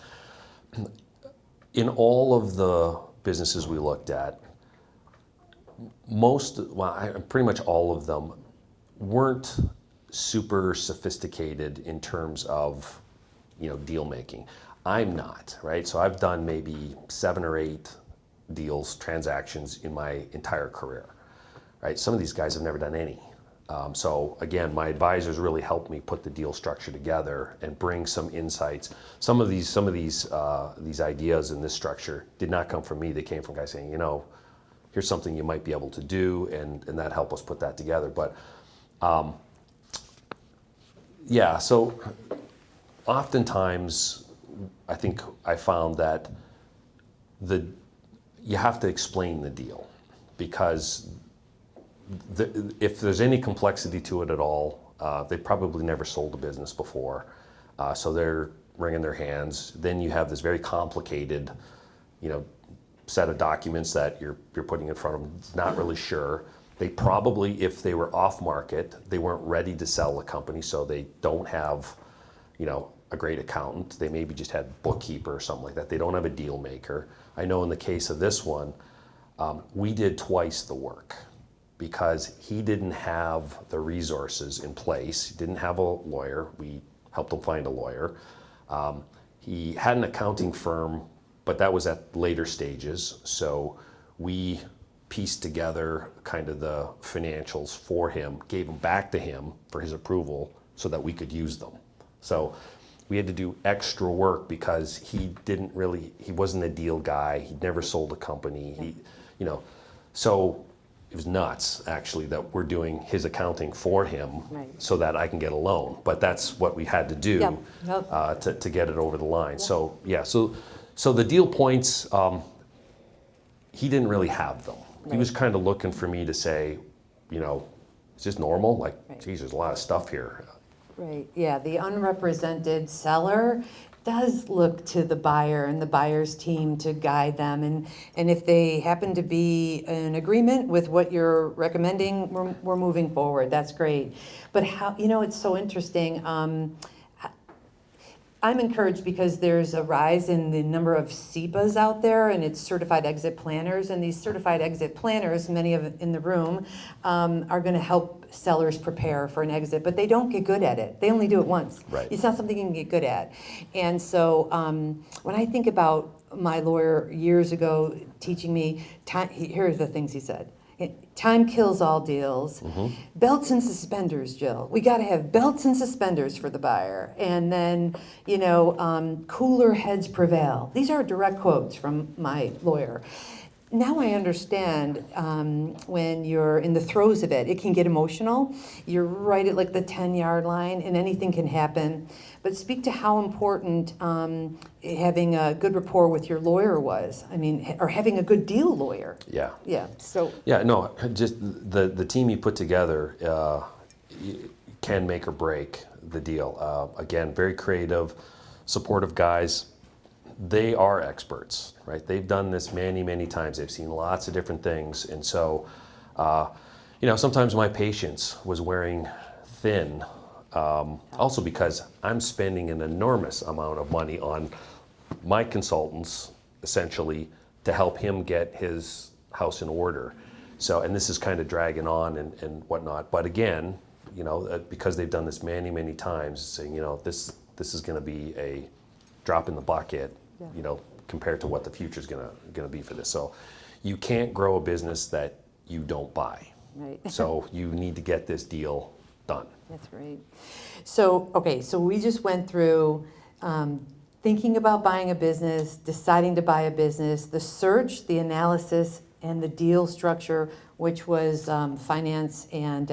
In all of the businesses we looked at, pretty much all of them weren't super sophisticated in terms of, deal making. I'm not, right? So I've done maybe 7 or 8 transactions in my entire career. Right? Some of these guys have never done any. So again, my advisors really helped me put the deal structure together and bring some insights. Some of these ideas in this structure did not come from me. They came from guys saying, here's something you might be able to do, and that helped us put that together. But so oftentimes I think I found that you have to explain the deal, because if there's any complexity to it at all, they probably never sold a business before, so they're wringing their hands. Then you have this very complicated, set of documents that you're putting in front of them. Not really sure. They probably, if they were off market, they weren't ready to sell the company, so they don't have, a great accountant. They maybe just had a bookkeeper or something like that. They don't have a deal maker. I know in the case of this one, we did twice the work, because he didn't have the resources in place. He didn't have a lawyer. We helped him find a lawyer. He had an accounting firm, but that was at later stages. So we pieced together kind of the financials for him, gave them back to him for his approval so that we could use them. So we had to do extra work because he wasn't a deal guy. He'd never sold a company. So it was nuts, actually, that we're doing his accounting for him so that I can get a loan. But that's what we had to do to get it over the line. Yep. So the deal points, he didn't really have them. Right. He was kind of looking for me to say, is this normal? Like, geez, there's a lot of stuff here. Right, yeah, the unrepresented seller does look to the buyer and the buyer's team to guide them, and if they happen to be in agreement with what you're recommending, we're moving forward. That's great. But how, it's so interesting. I'm encouraged because there's a rise in the number of CEPAs out there, and it's certified exit planners. And these certified exit planners, many of in the room, are going to help sellers prepare for an exit, but they don't get good at it. They only do it once. Right. It's not something you can get good at. And so when I think about my lawyer years ago teaching me, here's the things he said. Time kills all deals. Mm-hmm. Belts and suspenders, Jill. We got to have belts and suspenders for the buyer. And then, cooler heads prevail. These are direct quotes from my lawyer. now I understand when you're in the throes of it, it can get emotional. You're right at like the 10-yard line and anything can happen. But speak to how important having a good rapport with your lawyer was. I mean, or having a good deal lawyer. Yeah. Yeah, so. Yeah, no, just the team you put together can make or break the deal. Again, very creative, supportive guys. They are experts, right? They've done this many, many times. They've seen lots of different things. And so, sometimes my patience was wearing thin, also because I'm spending an enormous amount of money on my consultants, essentially, to help him get his house in order. So, and this is kind of dragging on and whatnot. But again, because they've done this many, many times, saying, this is going to be a drop in the bucket, compared to what the future is going to be for this. So, you can't grow a business that you don't buy. Right. So you need to get this deal done. That's right. So, okay, so we just went through thinking about buying a business, deciding to buy a business, the search, the analysis, and the deal structure, which was finance and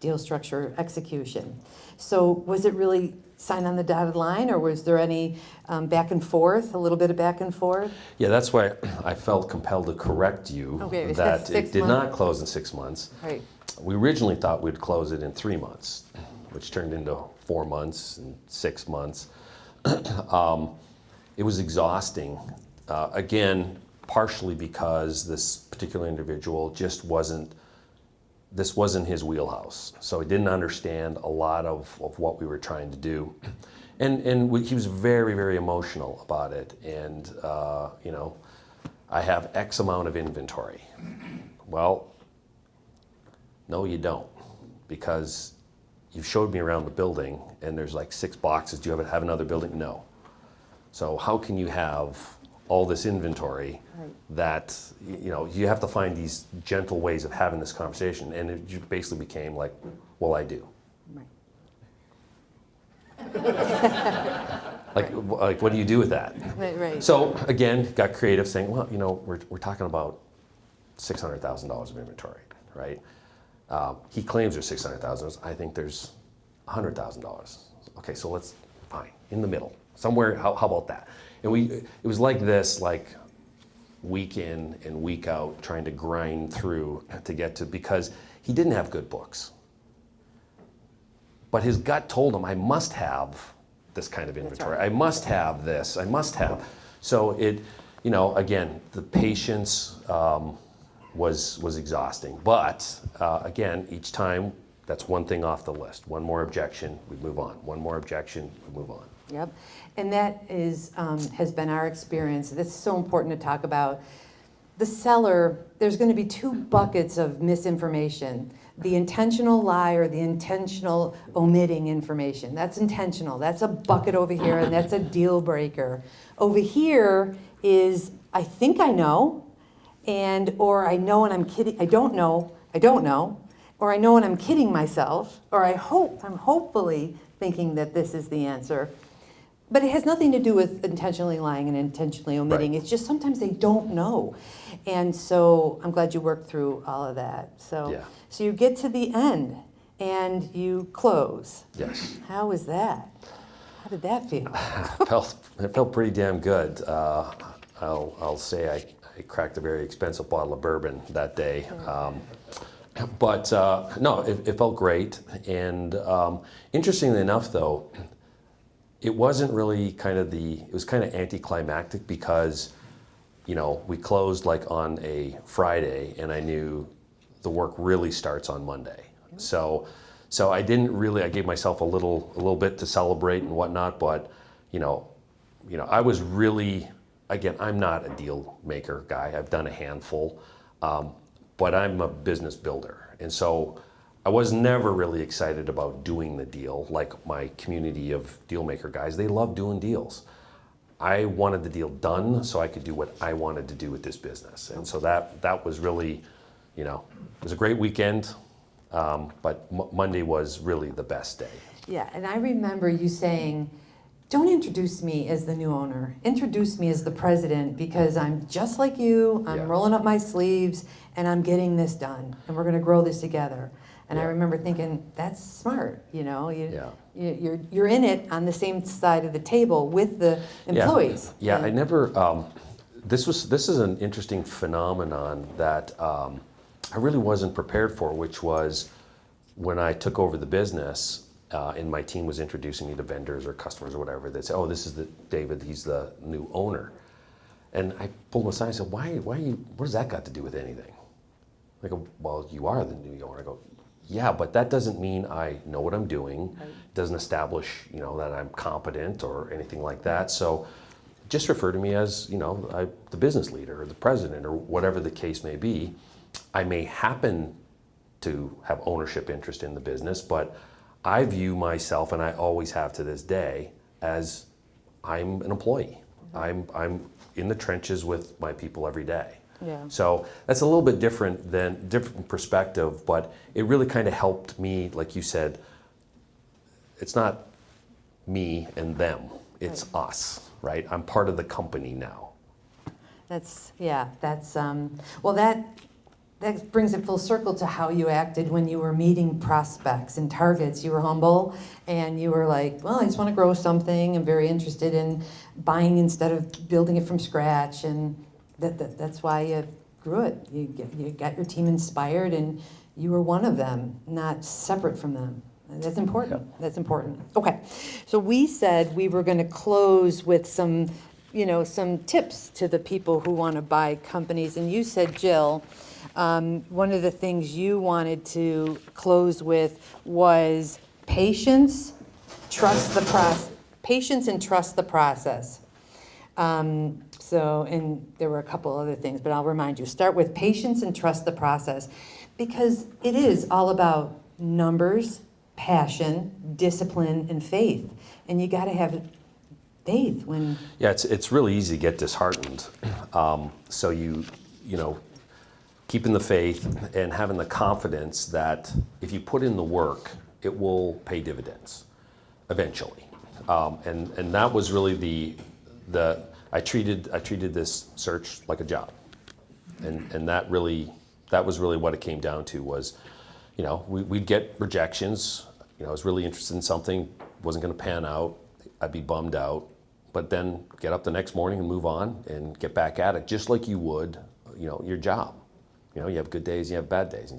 deal structure execution. So was it really sign on the dotted line, or was there any back and forth, a little bit of back and forth? Yeah, that's why I felt compelled to correct you Okay, that 6 it did months. not close in 6 months. Right. We originally thought we'd close it in 3 months, which turned into 4 months and 6 months. It was exhausting, again, partially because this particular individual just wasn't his wheelhouse. So he didn't understand a lot of what we were trying to do. And he was very, very emotional about it. And, I have X amount of inventory. Well, no, you don't, because you showed me around the building and there's like 6 boxes. Do you have another building? No. So how can you have all this inventory that, you have to find these gentle ways of having this conversation. And it basically became like, well, I do. Right. Like, what do you do with that? Right. So again, got creative, saying, well, we're talking about $600,000 of inventory, right? He claims there's $600,000. I think there's $100,000. Okay, so let's fine in the middle somewhere. How about that? And it was like this, like week in and week out, trying to grind through to get to, because he didn't have good books. But his gut told him, I must have this kind of inventory. Right. I must have this. I must have. So it, again, the patience was exhausting. But again, each time, that's one thing off the list. One more objection, we move on. One more objection, we move on. Yep, and that is has been our experience. That's so important to talk about. The seller, there's going to be 2 buckets of misinformation. The intentional lie or the intentional omitting information. That's intentional. That's a bucket over here, and that's a deal breaker. Over here is, I think I know, or I know and I'm kidding, I don't know, or I know and I'm kidding myself, or I'm hopefully thinking that this is the answer. But it has nothing to do with intentionally lying and intentionally omitting. Right. It's just sometimes they don't know. And so I'm glad you worked through all of that. So, Yeah. so you get to the end and you close. Yes. How was that? How did that feel? It felt pretty damn good. I'll say I cracked a very expensive bottle of bourbon that day. But no, it felt great. And interestingly enough, though, it wasn't really it was kind of anticlimactic, because, we closed like on a Friday and I knew the work really starts on Monday. So I gave myself a little bit to celebrate and whatnot, but, I was really, again, I'm not a deal maker guy. I've done a handful, but I'm a business builder. And so I was never really excited about doing the deal like my community of deal maker guys. They love doing deals. I wanted the deal done so I could do what I wanted to do with this business. And so that was really, it was a great weekend, but Monday was really the best day. Yeah, and I remember you saying, don't introduce me as the new owner. Introduce me as the president, because I'm just like you. I'm Yeah. rolling up my sleeves and I'm getting this done, and we're going to grow this together. And I Yeah. remember thinking, that's smart. Yeah. You're in it on the same side of the table with the employees. Yeah, I And- never. This is an interesting phenomenon that I really wasn't prepared for, which was when I took over the business. And my team was introducing me to vendors or customers or whatever. They'd say, "Oh, this is David. He's the new owner." And I pulled him aside and said, "Why? What does that got to do with anything?" I go, "Well, you are the new owner." I go, "Yeah, but that doesn't mean I know what I'm doing. Right. Doesn't establish, that I'm competent or anything like that. So just refer to me as, the business leader or the president or whatever the case may be. I may happen to have ownership interest in the business, but I view myself, and I always have to this day, as I'm an employee. I'm in the trenches with my people every day." Yeah. So that's a little bit different perspective, but it really kind of helped me, like you said, it's not me and them, it's us, right? I'm part of the company now. That's well, that brings it full circle to how you acted when you were meeting prospects and targets. You were humble, and you were like, well, I just want to grow something. I'm very interested in buying instead of building it from scratch, and that's why you grew it. You got your team inspired, and you were one of them, not separate from them. And that's important. Yeah. That's important. Okay, so we said we were going to close with some tips to the people who want to buy companies, and you said, Jill, one of the things you wanted to close with was patience, patience and trust the process. And there were a couple other things, but I'll remind you, start with patience and trust the process, because it is all about numbers, passion, discipline, and faith. And you got to have faith when... Yeah, it's really easy to get disheartened. So keeping the faith and having the confidence that if you put in the work, it will pay dividends eventually. And that was really I treated this search like a job, and that was really what it came down to. Was we'd get rejections. I was really interested in something, wasn't going to pan out. I'd be bummed out, but then get up the next morning and move on and get back at it, just like you would your job. You have good days, you have bad days,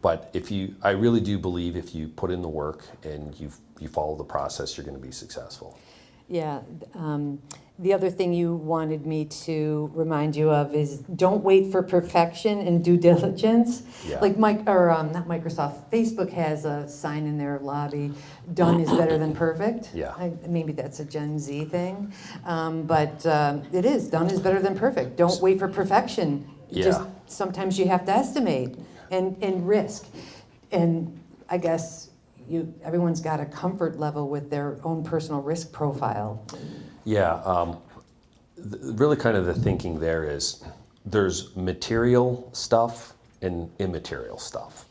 but I really do believe if you put in the work and you follow the process, you're going to be successful. Yeah. The other thing you wanted me to remind you of is don't wait for perfection and due diligence. Yeah. Like not Microsoft, Facebook has a sign in their lobby, done is better than perfect. Yeah. Maybe that's a Gen Z thing, but it is, done is better than perfect. Don't wait for perfection. Yeah. Sometimes you have to estimate and risk. And I guess everyone's got a comfort level with their own personal risk profile. Yeah, really kind of the thinking there is there's material stuff and immaterial stuff.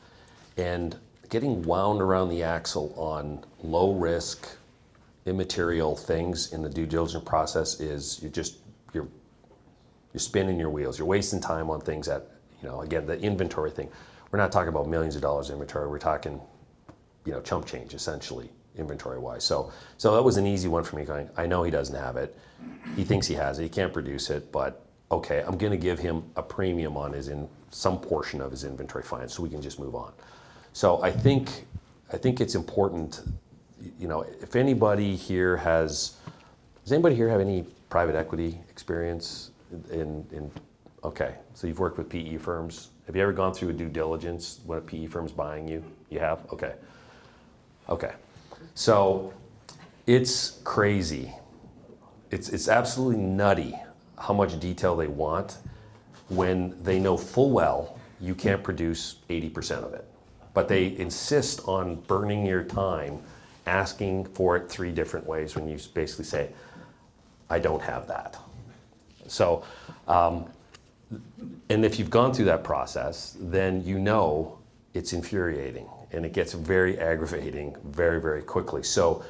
And getting wound around the axle on low risk, immaterial things in the due diligence process is you're spinning your wheels. You're wasting time on things that, again, the inventory thing. We're not talking about millions of dollars in inventory. We're talking, chump change essentially, inventory-wise. So that was an easy one for me going, I know he doesn't have it. He thinks he has it. He can't produce it, but okay, I'm going to give him a premium on some portion of his inventory finance so we can just move on. So I think it's important, if anybody here does anybody here have any private equity experience okay, so you've worked with PE firms. Have you ever gone through a due diligence when a PE firm's buying you? You have? Okay. So it's crazy. It's absolutely nutty how much detail they want when they know full well you can't produce 80% of it. But they insist on burning your time asking for it 3 different ways when you basically say, I don't have that. So, and if you've gone through that process, then it's infuriating and it gets very aggravating very, very quickly. So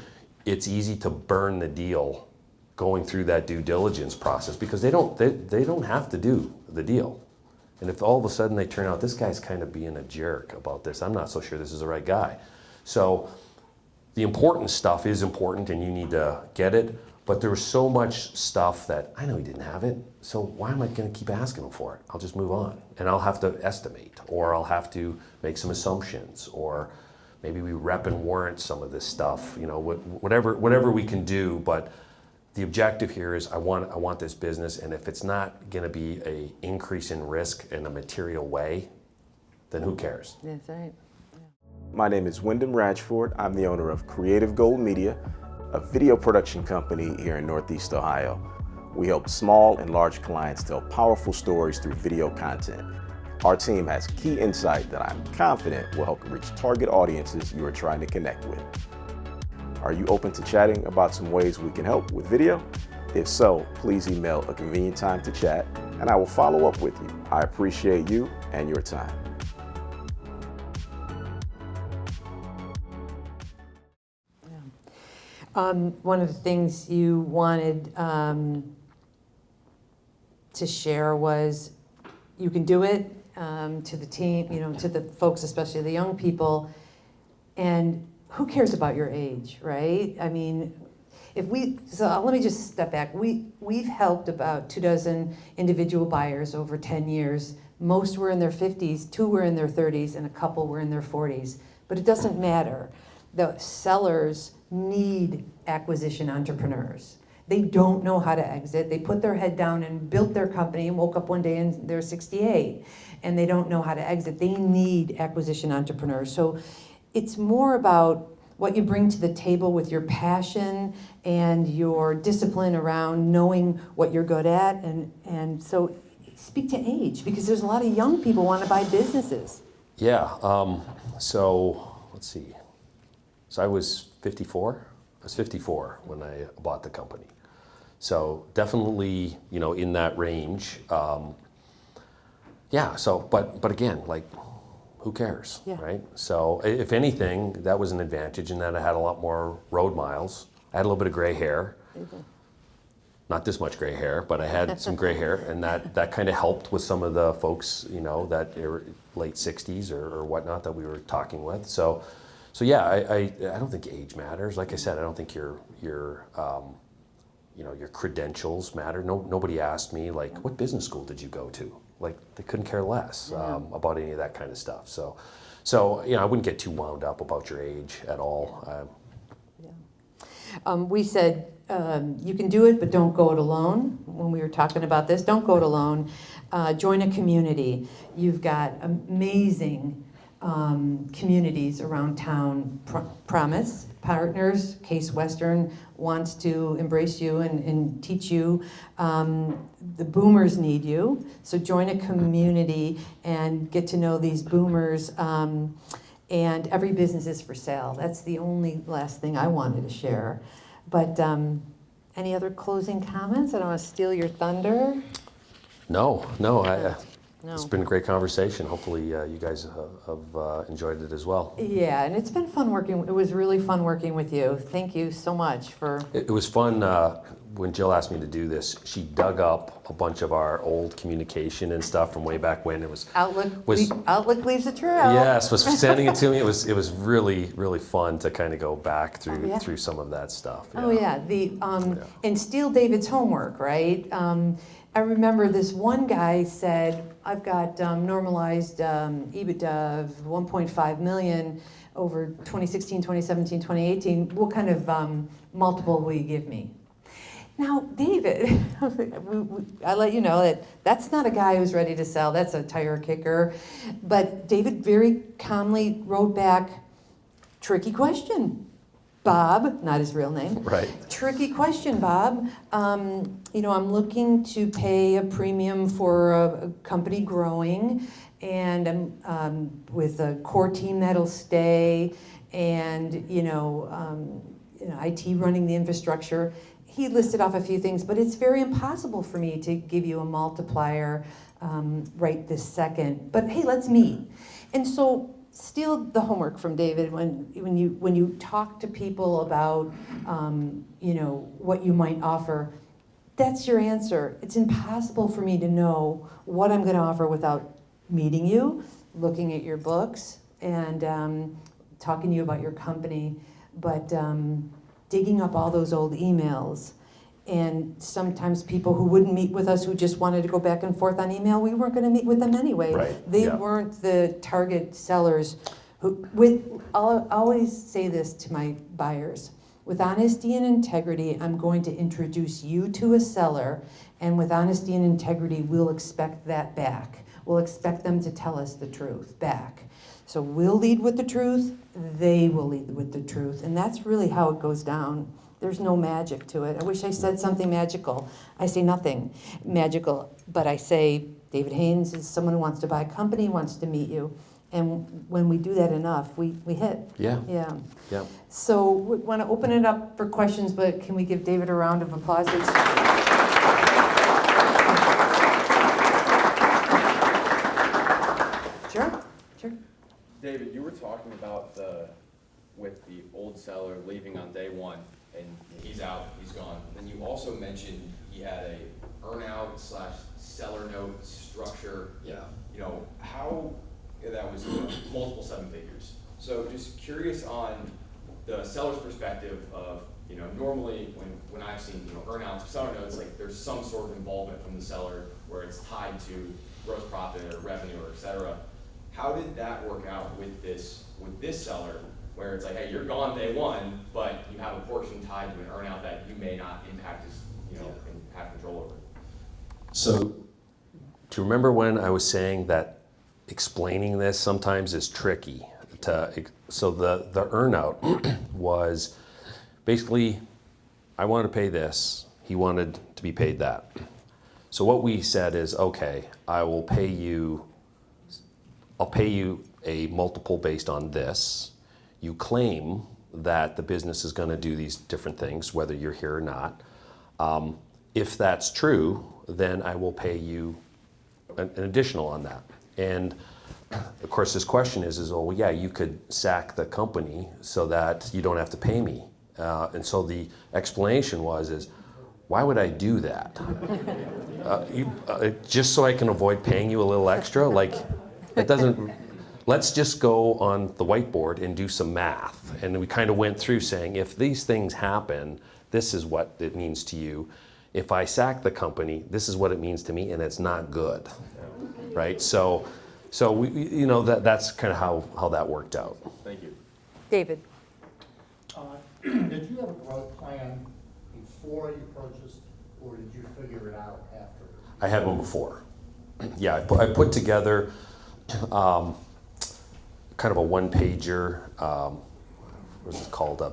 it's easy to burn the deal going through that due diligence process because they don't have to do the deal. And if all of a sudden they turn out, this guy's kind of being a jerk about this, I'm not so sure this is the right guy. So the important stuff is important and you need to get it, but there was so much stuff that I know he didn't have it, so why am I gonna keep asking him for it? I'll just move on, and I'll have to estimate, or I'll have to make some assumptions, or maybe we rep and warrant some of this stuff, you know, whatever we can do, but the objective here is I want this business, and if it's not gonna be a increase in risk in a material way, then who cares? That's right. My name is Wyndham Ratchford. I'm the owner of Creative Gold Media, a video production company here in Northeast Ohio. We help small and large clients tell powerful stories through video content. Our team has key insight that I'm confident will help you reach target audiences you are trying to connect with. Are you open to chatting about some ways we can help with video? If so, please email a convenient time to chat, and I will follow up with you. I appreciate you and your time. One of the things you wanted to share was you can do it to the team, you know, to the folks, especially the young people, and who cares about your age, right? I mean, let me just step back. We've helped about 24 individual buyers over 10 years. Most were in their 50s, 2 were in their 30s, and a couple were in their 40s. But it doesn't matter. The sellers need acquisition entrepreneurs. They don't know how to exit. They put their head down and built their company and woke up one day and they're 68 and they don't know how to exit. They need acquisition entrepreneurs. So it's more about what you bring to the table with your passion and your discipline around knowing what you're good at. And so speak to age, because there's a lot of young people want to buy businesses. Yeah, so let's see. So I was 54. I was 54 when I bought the company. So definitely, you know, in that range. Yeah, so, but again, like, who cares, Yeah. right? So if anything, that was an advantage in that I had a lot more road miles. I had a little bit of gray hair. Not this much gray hair, but I had some gray hair, and that kind of helped with some of the folks, you know, that are late 60s or whatnot that we were talking with. So yeah, I don't think age matters. Like I said, I don't think your you know, your credentials matter. Nobody asked me, like, what business school did you go to? Like, they couldn't care less about any of that kind of stuff. So you know, I wouldn't get too wound up about your age at all. We said you can do it, but don't go it alone. When we were talking about this, don't go it alone. Join a community. You've got amazing communities around town. Promise Partners, Case Western wants to embrace you and teach you. The boomers need you, so join a community and get to know these boomers. And every business is for sale. That's the only last thing I wanted to share. But any other closing comments? I don't want to steal your thunder. No. No. It's been a great conversation. Hopefully you guys have enjoyed it as well. Yeah, and it's been fun working. It was really fun working with you. Thank you so much for. It was fun when Jill asked me to do this. She dug up a bunch of our old communication and stuff from way back when. It was Outlook leaves a trail. Yes, was sending it to me. It was really fun to kind of go back through some of that stuff. Yeah. Oh yeah, and steal David's homework, right? I remember this one guy said, I've got normalized EBITDA of 1.5 million over 2016, 2017, 2018. What kind of multiple will you give me? Now, David, I let you know that that's not a guy who's ready to sell. That's a tire kicker. But David very calmly wrote back, tricky question, Bob, not his real name. Right. Tricky question, Bob. You know, I'm looking to pay a premium for a company growing, and I'm with a core team that'll stay, and IT running the infrastructure. He listed off a few things, but it's very impossible for me to give you a multiplier right this second. But hey, let's meet. And so steal the homework from David when you talk to people about what you might offer. That's your answer. It's impossible for me to know what I'm going to offer without meeting you, looking at your books, and talking to you about your company. But digging up all those old emails, and sometimes people who wouldn't meet with us, who just wanted to go back and forth on email, we weren't going to meet with them anyway. Right, They yeah. weren't the target sellers. I'll always say this to my buyers. With honesty and integrity, I'm going to introduce you to a seller, and with honesty and integrity, we'll expect that back. We'll expect them to tell us the truth back. So we'll lead with the truth, they will lead with the truth, and that's really how it goes down. There's no magic to it. I wish I said something magical. I say nothing magical, but I say David Haynes is someone who wants to buy a company, wants to meet you. And when we do that enough, we hit. Yeah. Yeah. Yeah. So we want to open it up for questions, but can we give David a round of applause? Sure, sure. David, you were talking about with the old seller leaving on day one, and he's out, he's gone. Then you also mentioned he had a earn-out / seller note structure. Yeah. How that was multiple seven figures. So just curious on the seller's perspective of, normally when I've seen, earn-outs or seller notes, like there's some sort of involvement from the seller where it's tied to gross profit or revenue or et cetera. How did that work out with this seller, where it's like, hey, you're gone day one, but you have a portion tied to an earn-out that you may not impact as, and have control over? So, do you remember when I was saying that explaining this sometimes is tricky? So the earn-out was basically, I wanted to pay this, he wanted to be paid that. So what we said is, okay, I'll pay you a multiple based on this. You claim that the business is going to do these different things, whether you're here or not. If that's true, then I will pay you an additional on that. And of course, this question is, well, yeah, you could sack the company so that you don't have to pay me. And so the explanation is, why would I do that? Just so I can avoid paying you a little extra? Like, it doesn't. Let's just go on the whiteboard and do some math. And we kind of went through saying, if these things happen, this is what it means to you. If I sack the company, this is what it means to me, and it's not good, right? So we, that's kind of how that worked out. Thank you. David. Did you have a growth plan before you purchased, or did you figure it out after? I had one before. Yeah, I put together kind of a one-pager, what's it called? I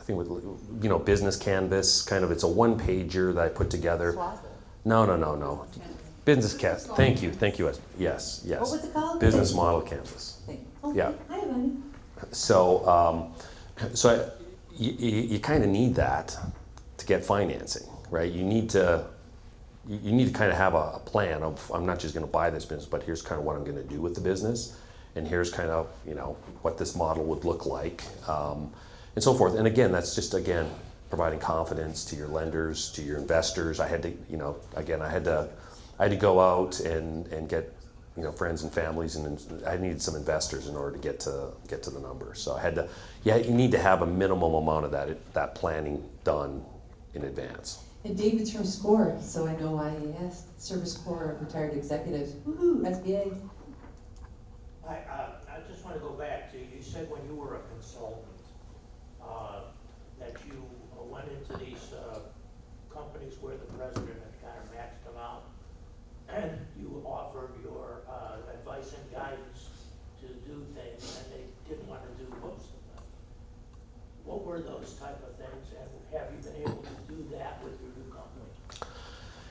think with, business canvas, kind of, it's a one-pager that I put together. Swazzle. No. Business canvas, thank you, yes. What was it called? Business model canvas. Oh, Yeah. I have one. So you kind of need that to get financing, right? You need to kind of have a plan of, I'm not just going to buy this business, but here's kind of what I'm going to do with the business, and here's kind of what this model would look like, and so forth. And again, that's just providing confidence to your lenders, to your investors. I had to I had to go out and get friends and families, and I needed some investors in order to get to the number. So I had to, you need to have a minimum amount of that planning done in advance. And David's from SCORE, so I know why he asked. Service Corps Retired Executives. Woohoo, SBA. I just want to go back to, you said when you were a consultant, that you went into these companies where the president had kind of maxed them out, and you offered your advice and guidance to do things, and they didn't want to do most of them. What were those type of things, and have you been able to do that with your new company?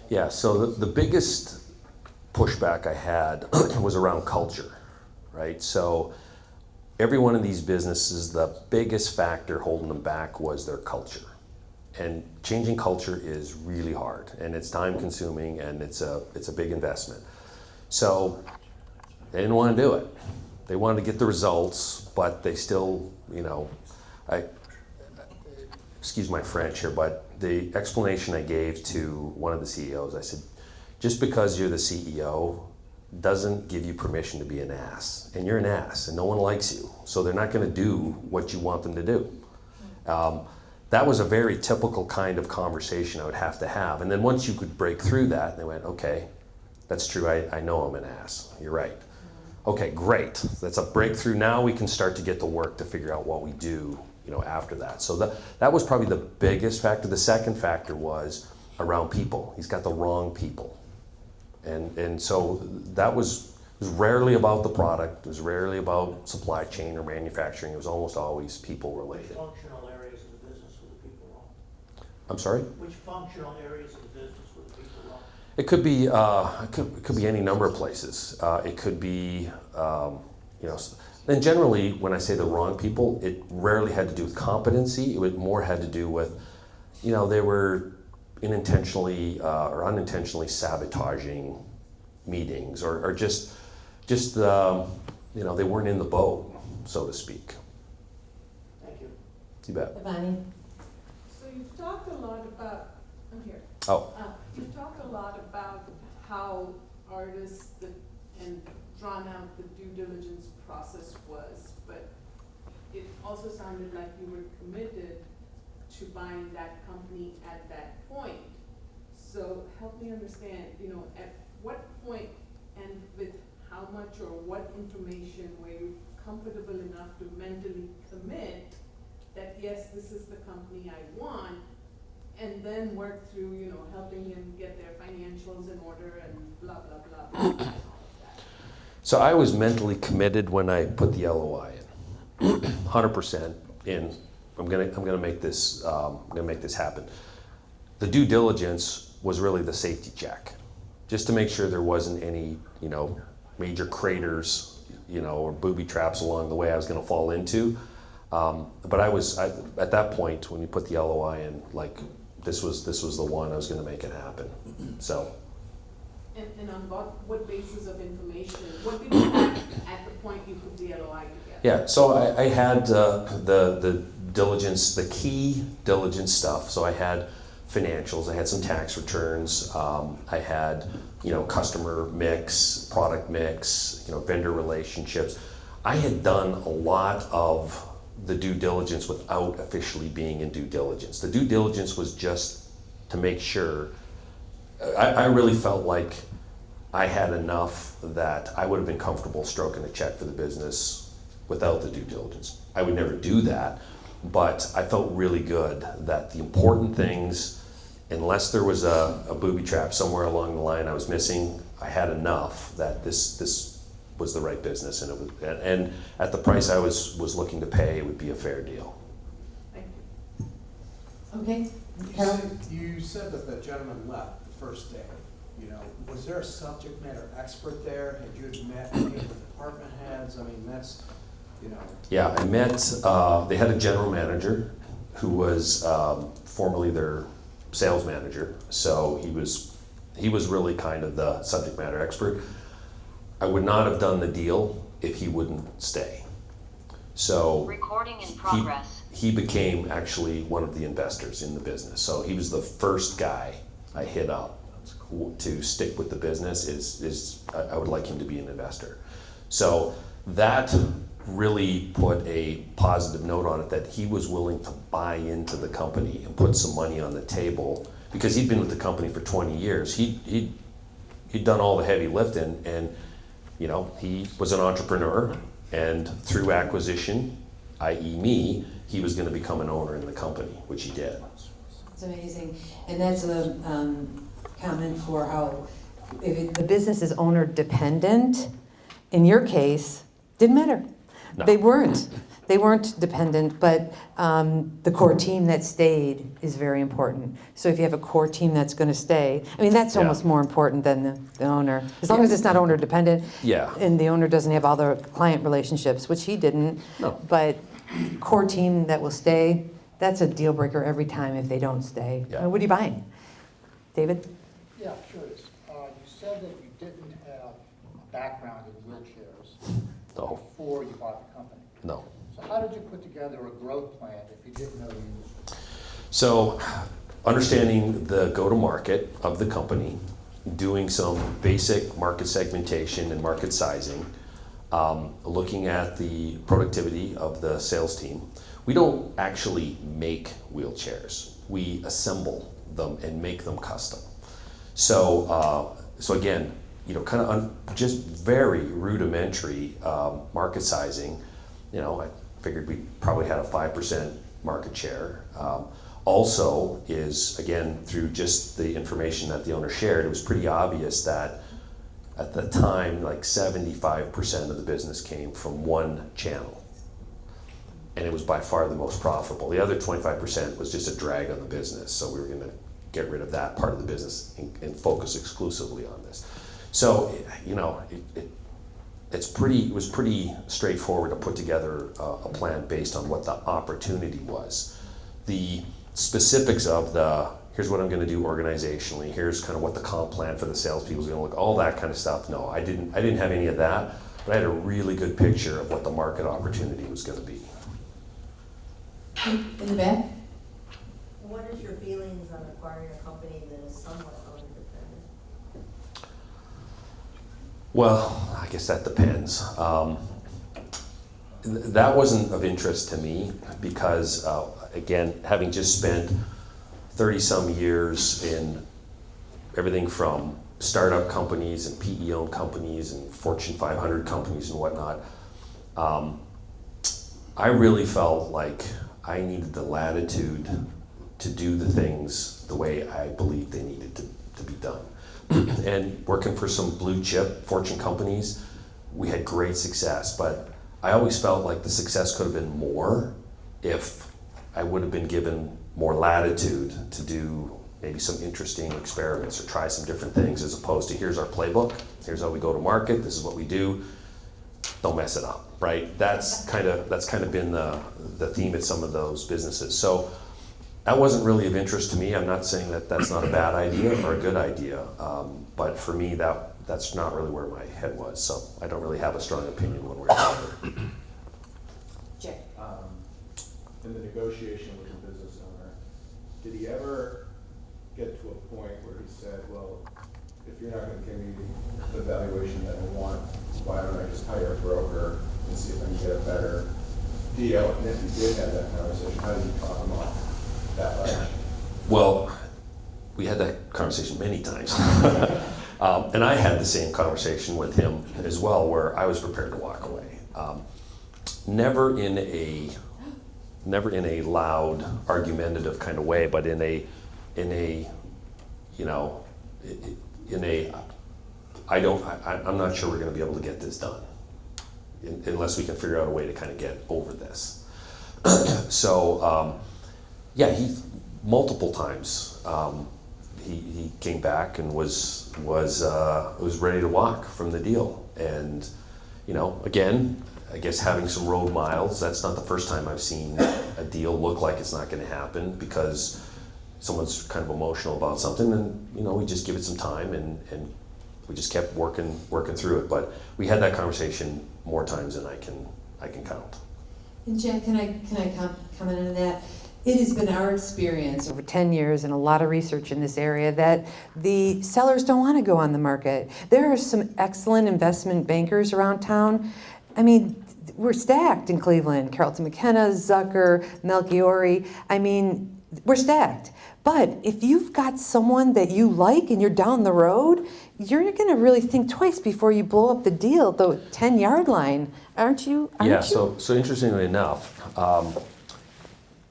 Yeah, so the biggest pushback I had was around culture, right? So every one of these businesses, the biggest factor holding them back was their culture. And changing culture is really hard, and it's time consuming, and it's a big investment. So they didn't want to do it. They wanted to get the results, but they still, excuse my French here, but the explanation I gave to one of the CEOs, I said, just because you're the CEO doesn't give you permission to be an ass. And you're an ass, and no one likes you. So they're not going to do what you want them to do. That was a very typical kind of conversation I would have to have. And then once you could break through that, they went, okay, that's true, I know I'm an ass. You're right. Okay, great. That's a breakthrough. Now we can start to get to work to figure out what we do, after that. So that was probably the biggest factor. The second factor was around people. He's got the wrong people. And so that was rarely about the product. It was rarely about supply chain or manufacturing. It was almost always people related. Which functional areas of the business were the people wrong? I'm sorry? Which functional areas of the business were the people wrong? It could be it could be any number of places. It could be and generally when I say the wrong people, it rarely had to do with competency. It more had to do with they were unintentionally sabotaging meetings or just they weren't in the boat, so to speak. Thank you. You bet. Ivani? So you've talked a lot about, I'm here. Oh. You've talked a lot about how artists and drawn out the due diligence process was, but it also sounded like you were committed to buying that company at that point. So help me understand, at what point and with how much or what information were you comfortable enough to mentally commit that, yes, this is the company I want, and then work through, helping him get their financials in order and blah, blah, blah, blah, and all of that. So I was mentally committed when I put the LOI in, 100% in. I'm gonna make this happen. The due diligence was really the safety check, just to make sure there wasn't any major craters or booby traps along the way I was going to fall into. But at that point when you put the LOI in, like this was the one I was going to make it happen. So. And on what basis of information? What did you have at the point you put the LOI together? Yeah, so I had the diligence, the key diligence stuff. So I had financials, I had some tax returns, I had customer mix, product mix, vendor relationships. I had done a lot of the due diligence without officially being in due diligence. The due diligence was just to make sure. I really felt like I had enough that I would have been comfortable stroking a check for the business without the due diligence. I would never do that, but I felt really good that the important things, unless there was a booby trap somewhere along the line I was missing, I had enough that this was the right business, and at the price I was looking to pay, it would be a fair deal. Thank you. Okay. You said that the gentleman left the first day. Was there a subject matter expert there? Had you met any of the department heads? I mean, that's, Yeah, I met, they had a general manager who was formerly their sales manager, so he was really kind of the subject matter expert. I would not have done the deal if he wouldn't stay. So recording in progress. He became actually one of the investors in the business. So he was the first guy I hit up to stick with the business. I would like him to be an investor. So that really put a positive note on it, that he was willing to buy into the company and put some money on the table, because he'd been with the company for 20 years. He'd done all the heavy lifting, and he was an entrepreneur, and through acquisition, i.e. me, he was going to become an owner in the company, which he did. It's amazing. And that's a comment for how if the business is owner dependent, in your case, didn't matter. No. They weren't dependent, but the core team that stayed is very important. So if you have a core team that's going to stay, I mean, that's almost more important than the owner. As long as it's not owner dependent, Yeah. and the owner doesn't have all the client relationships, which he didn't. No. But core team that will stay, that's a deal breaker every time if they don't stay. Yeah. What are you buying? David? Yeah, curious. You said that you didn't have a background in wheelchairs. No, before you bought the company. no. So how did you put together a growth plan if you didn't know the industry? So, understanding the go-to-market of the company, doing some basic market segmentation and market sizing, looking at the productivity of the sales team. We don't actually make wheelchairs. We assemble them and make them custom. So, so again, kind of just very rudimentary market sizing. I figured we probably had a 5% market share. Also is, again, through just the information that the owner shared, it was pretty obvious that at the time, like 75% of the business came from one channel. And it was by far the most profitable. The other 25% was just a drag on the business. So we were going to get rid of that part of the business and focus exclusively on this. So, it was pretty straightforward to put together a plan based on what the opportunity was. The specifics of here's what I'm going to do organizationally, here's kind of what the comp plan for the salespeople is going to look, all that kind of stuff. No, I didn't have any of that, but I had a really good picture of what the market opportunity was going to be. In the back? What is your feelings on acquiring a company that is somewhat independent? Well, I guess that depends. That wasn't of interest to me because, again, having just spent 30-some years in everything from startup companies and PE-owned companies and Fortune 500 companies and whatnot, I really felt like I needed the latitude to do the things the way I believed they needed to be done. And working for some blue chip Fortune companies, we had great success, but I always felt like the success could have been more if I would have been given more latitude to do maybe some interesting experiments or try some different things, as opposed to here's our playbook, here's how we go to market, this is what we do, don't mess it up, right? That's kind of been the theme at some of those businesses. So that wasn't really of interest to me. I'm not saying that that's not a bad idea or a good idea, but for me that's not really where my head was. So I don't really have a strong opinion one way or the other. Jack. In the negotiation with the business owner, did he ever get to a point where he said, well, if you're not going to give me the valuation that I want, why don't I just hire a broker and see if I can get a better deal? And if you did have that conversation, how did you talk him off that ledge? Well, we had that conversation many times. And I had the same conversation with him as well, where I was prepared to walk away. Never in a loud, argumentative kind of way, but in a I'm not sure we're going to be able to get this done unless we can figure out a way to kind of get over this. So, he multiple times he came back and was ready to walk from the deal. And again, I guess having some road miles, that's not the first time I've seen a deal look like it's not going to happen because someone's kind of emotional about something, and we just give it some time and we just kept working through it. But we had that conversation more times than I can count. And Jack, can I comment on that? It has been our experience over 10 years and a lot of research in this area that the sellers don't want to go on the market. There are some excellent investment bankers around town. I mean, we're stacked in Cleveland. Carlton McKenna, Zucker, Melchiori. I mean, we're stacked. But if you've got someone that you like and you're down the road, you're going to really think twice before you blow up the deal, the 10-yard line, aren't you? So interestingly enough,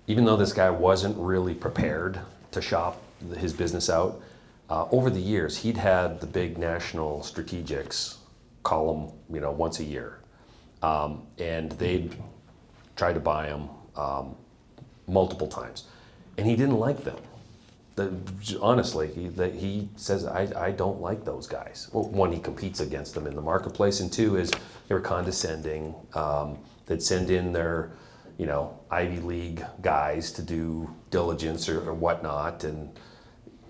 even though this guy wasn't really prepared to shop his business out, over the years he'd had the big national strategics call him, once a year, and they'd try to buy him multiple times, and he didn't like them. Honestly, he says, I don't like those guys. Well, one, he competes against them in the marketplace, and two is they were condescending. They'd send in their, Ivy League guys to do diligence or whatnot, and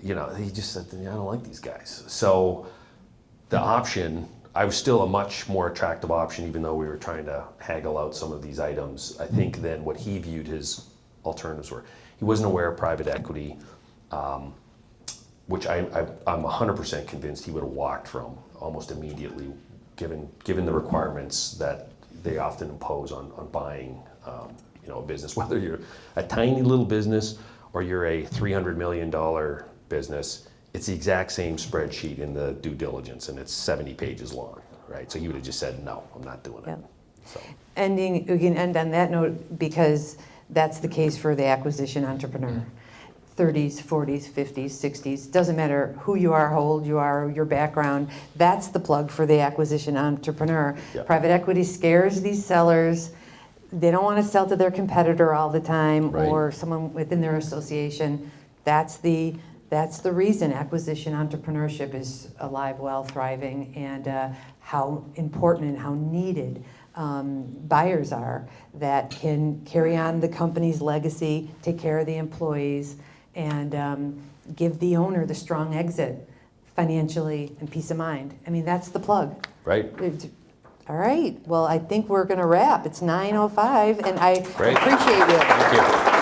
he just said, I don't like these guys. So the option I was still a much more attractive option, even though we were trying to haggle out some of these items, I think, than what he viewed his alternatives were. He wasn't aware of private equity, which I'm 100% convinced he would have walked from almost immediately, given the requirements that they often impose on buying a business, whether you're a tiny little business or you're a $300 million business. It's the exact same spreadsheet in the due diligence, and it's 70 pages long, right? So he would have just said, no, I'm not doing it. Yeah. So. We can end on that note, because that's the case for the acquisition entrepreneur. 30s, 40s, 50s, 60s, doesn't matter who you are, how old you are, your background, that's the plug for the acquisition entrepreneur. Yeah. Private equity scares these sellers. They don't want to sell to their competitor all the time, Right. or someone within their association. That's the reason acquisition entrepreneurship is alive, well, thriving, and how important and how needed buyers are that can carry on the company's legacy, take care of the employees, and give the owner the strong exit financially and peace of mind. I mean, that's the plug. Right. All right, well, I think we're going to wrap. It's 9:05, and I Great. appreciate you. Thank you.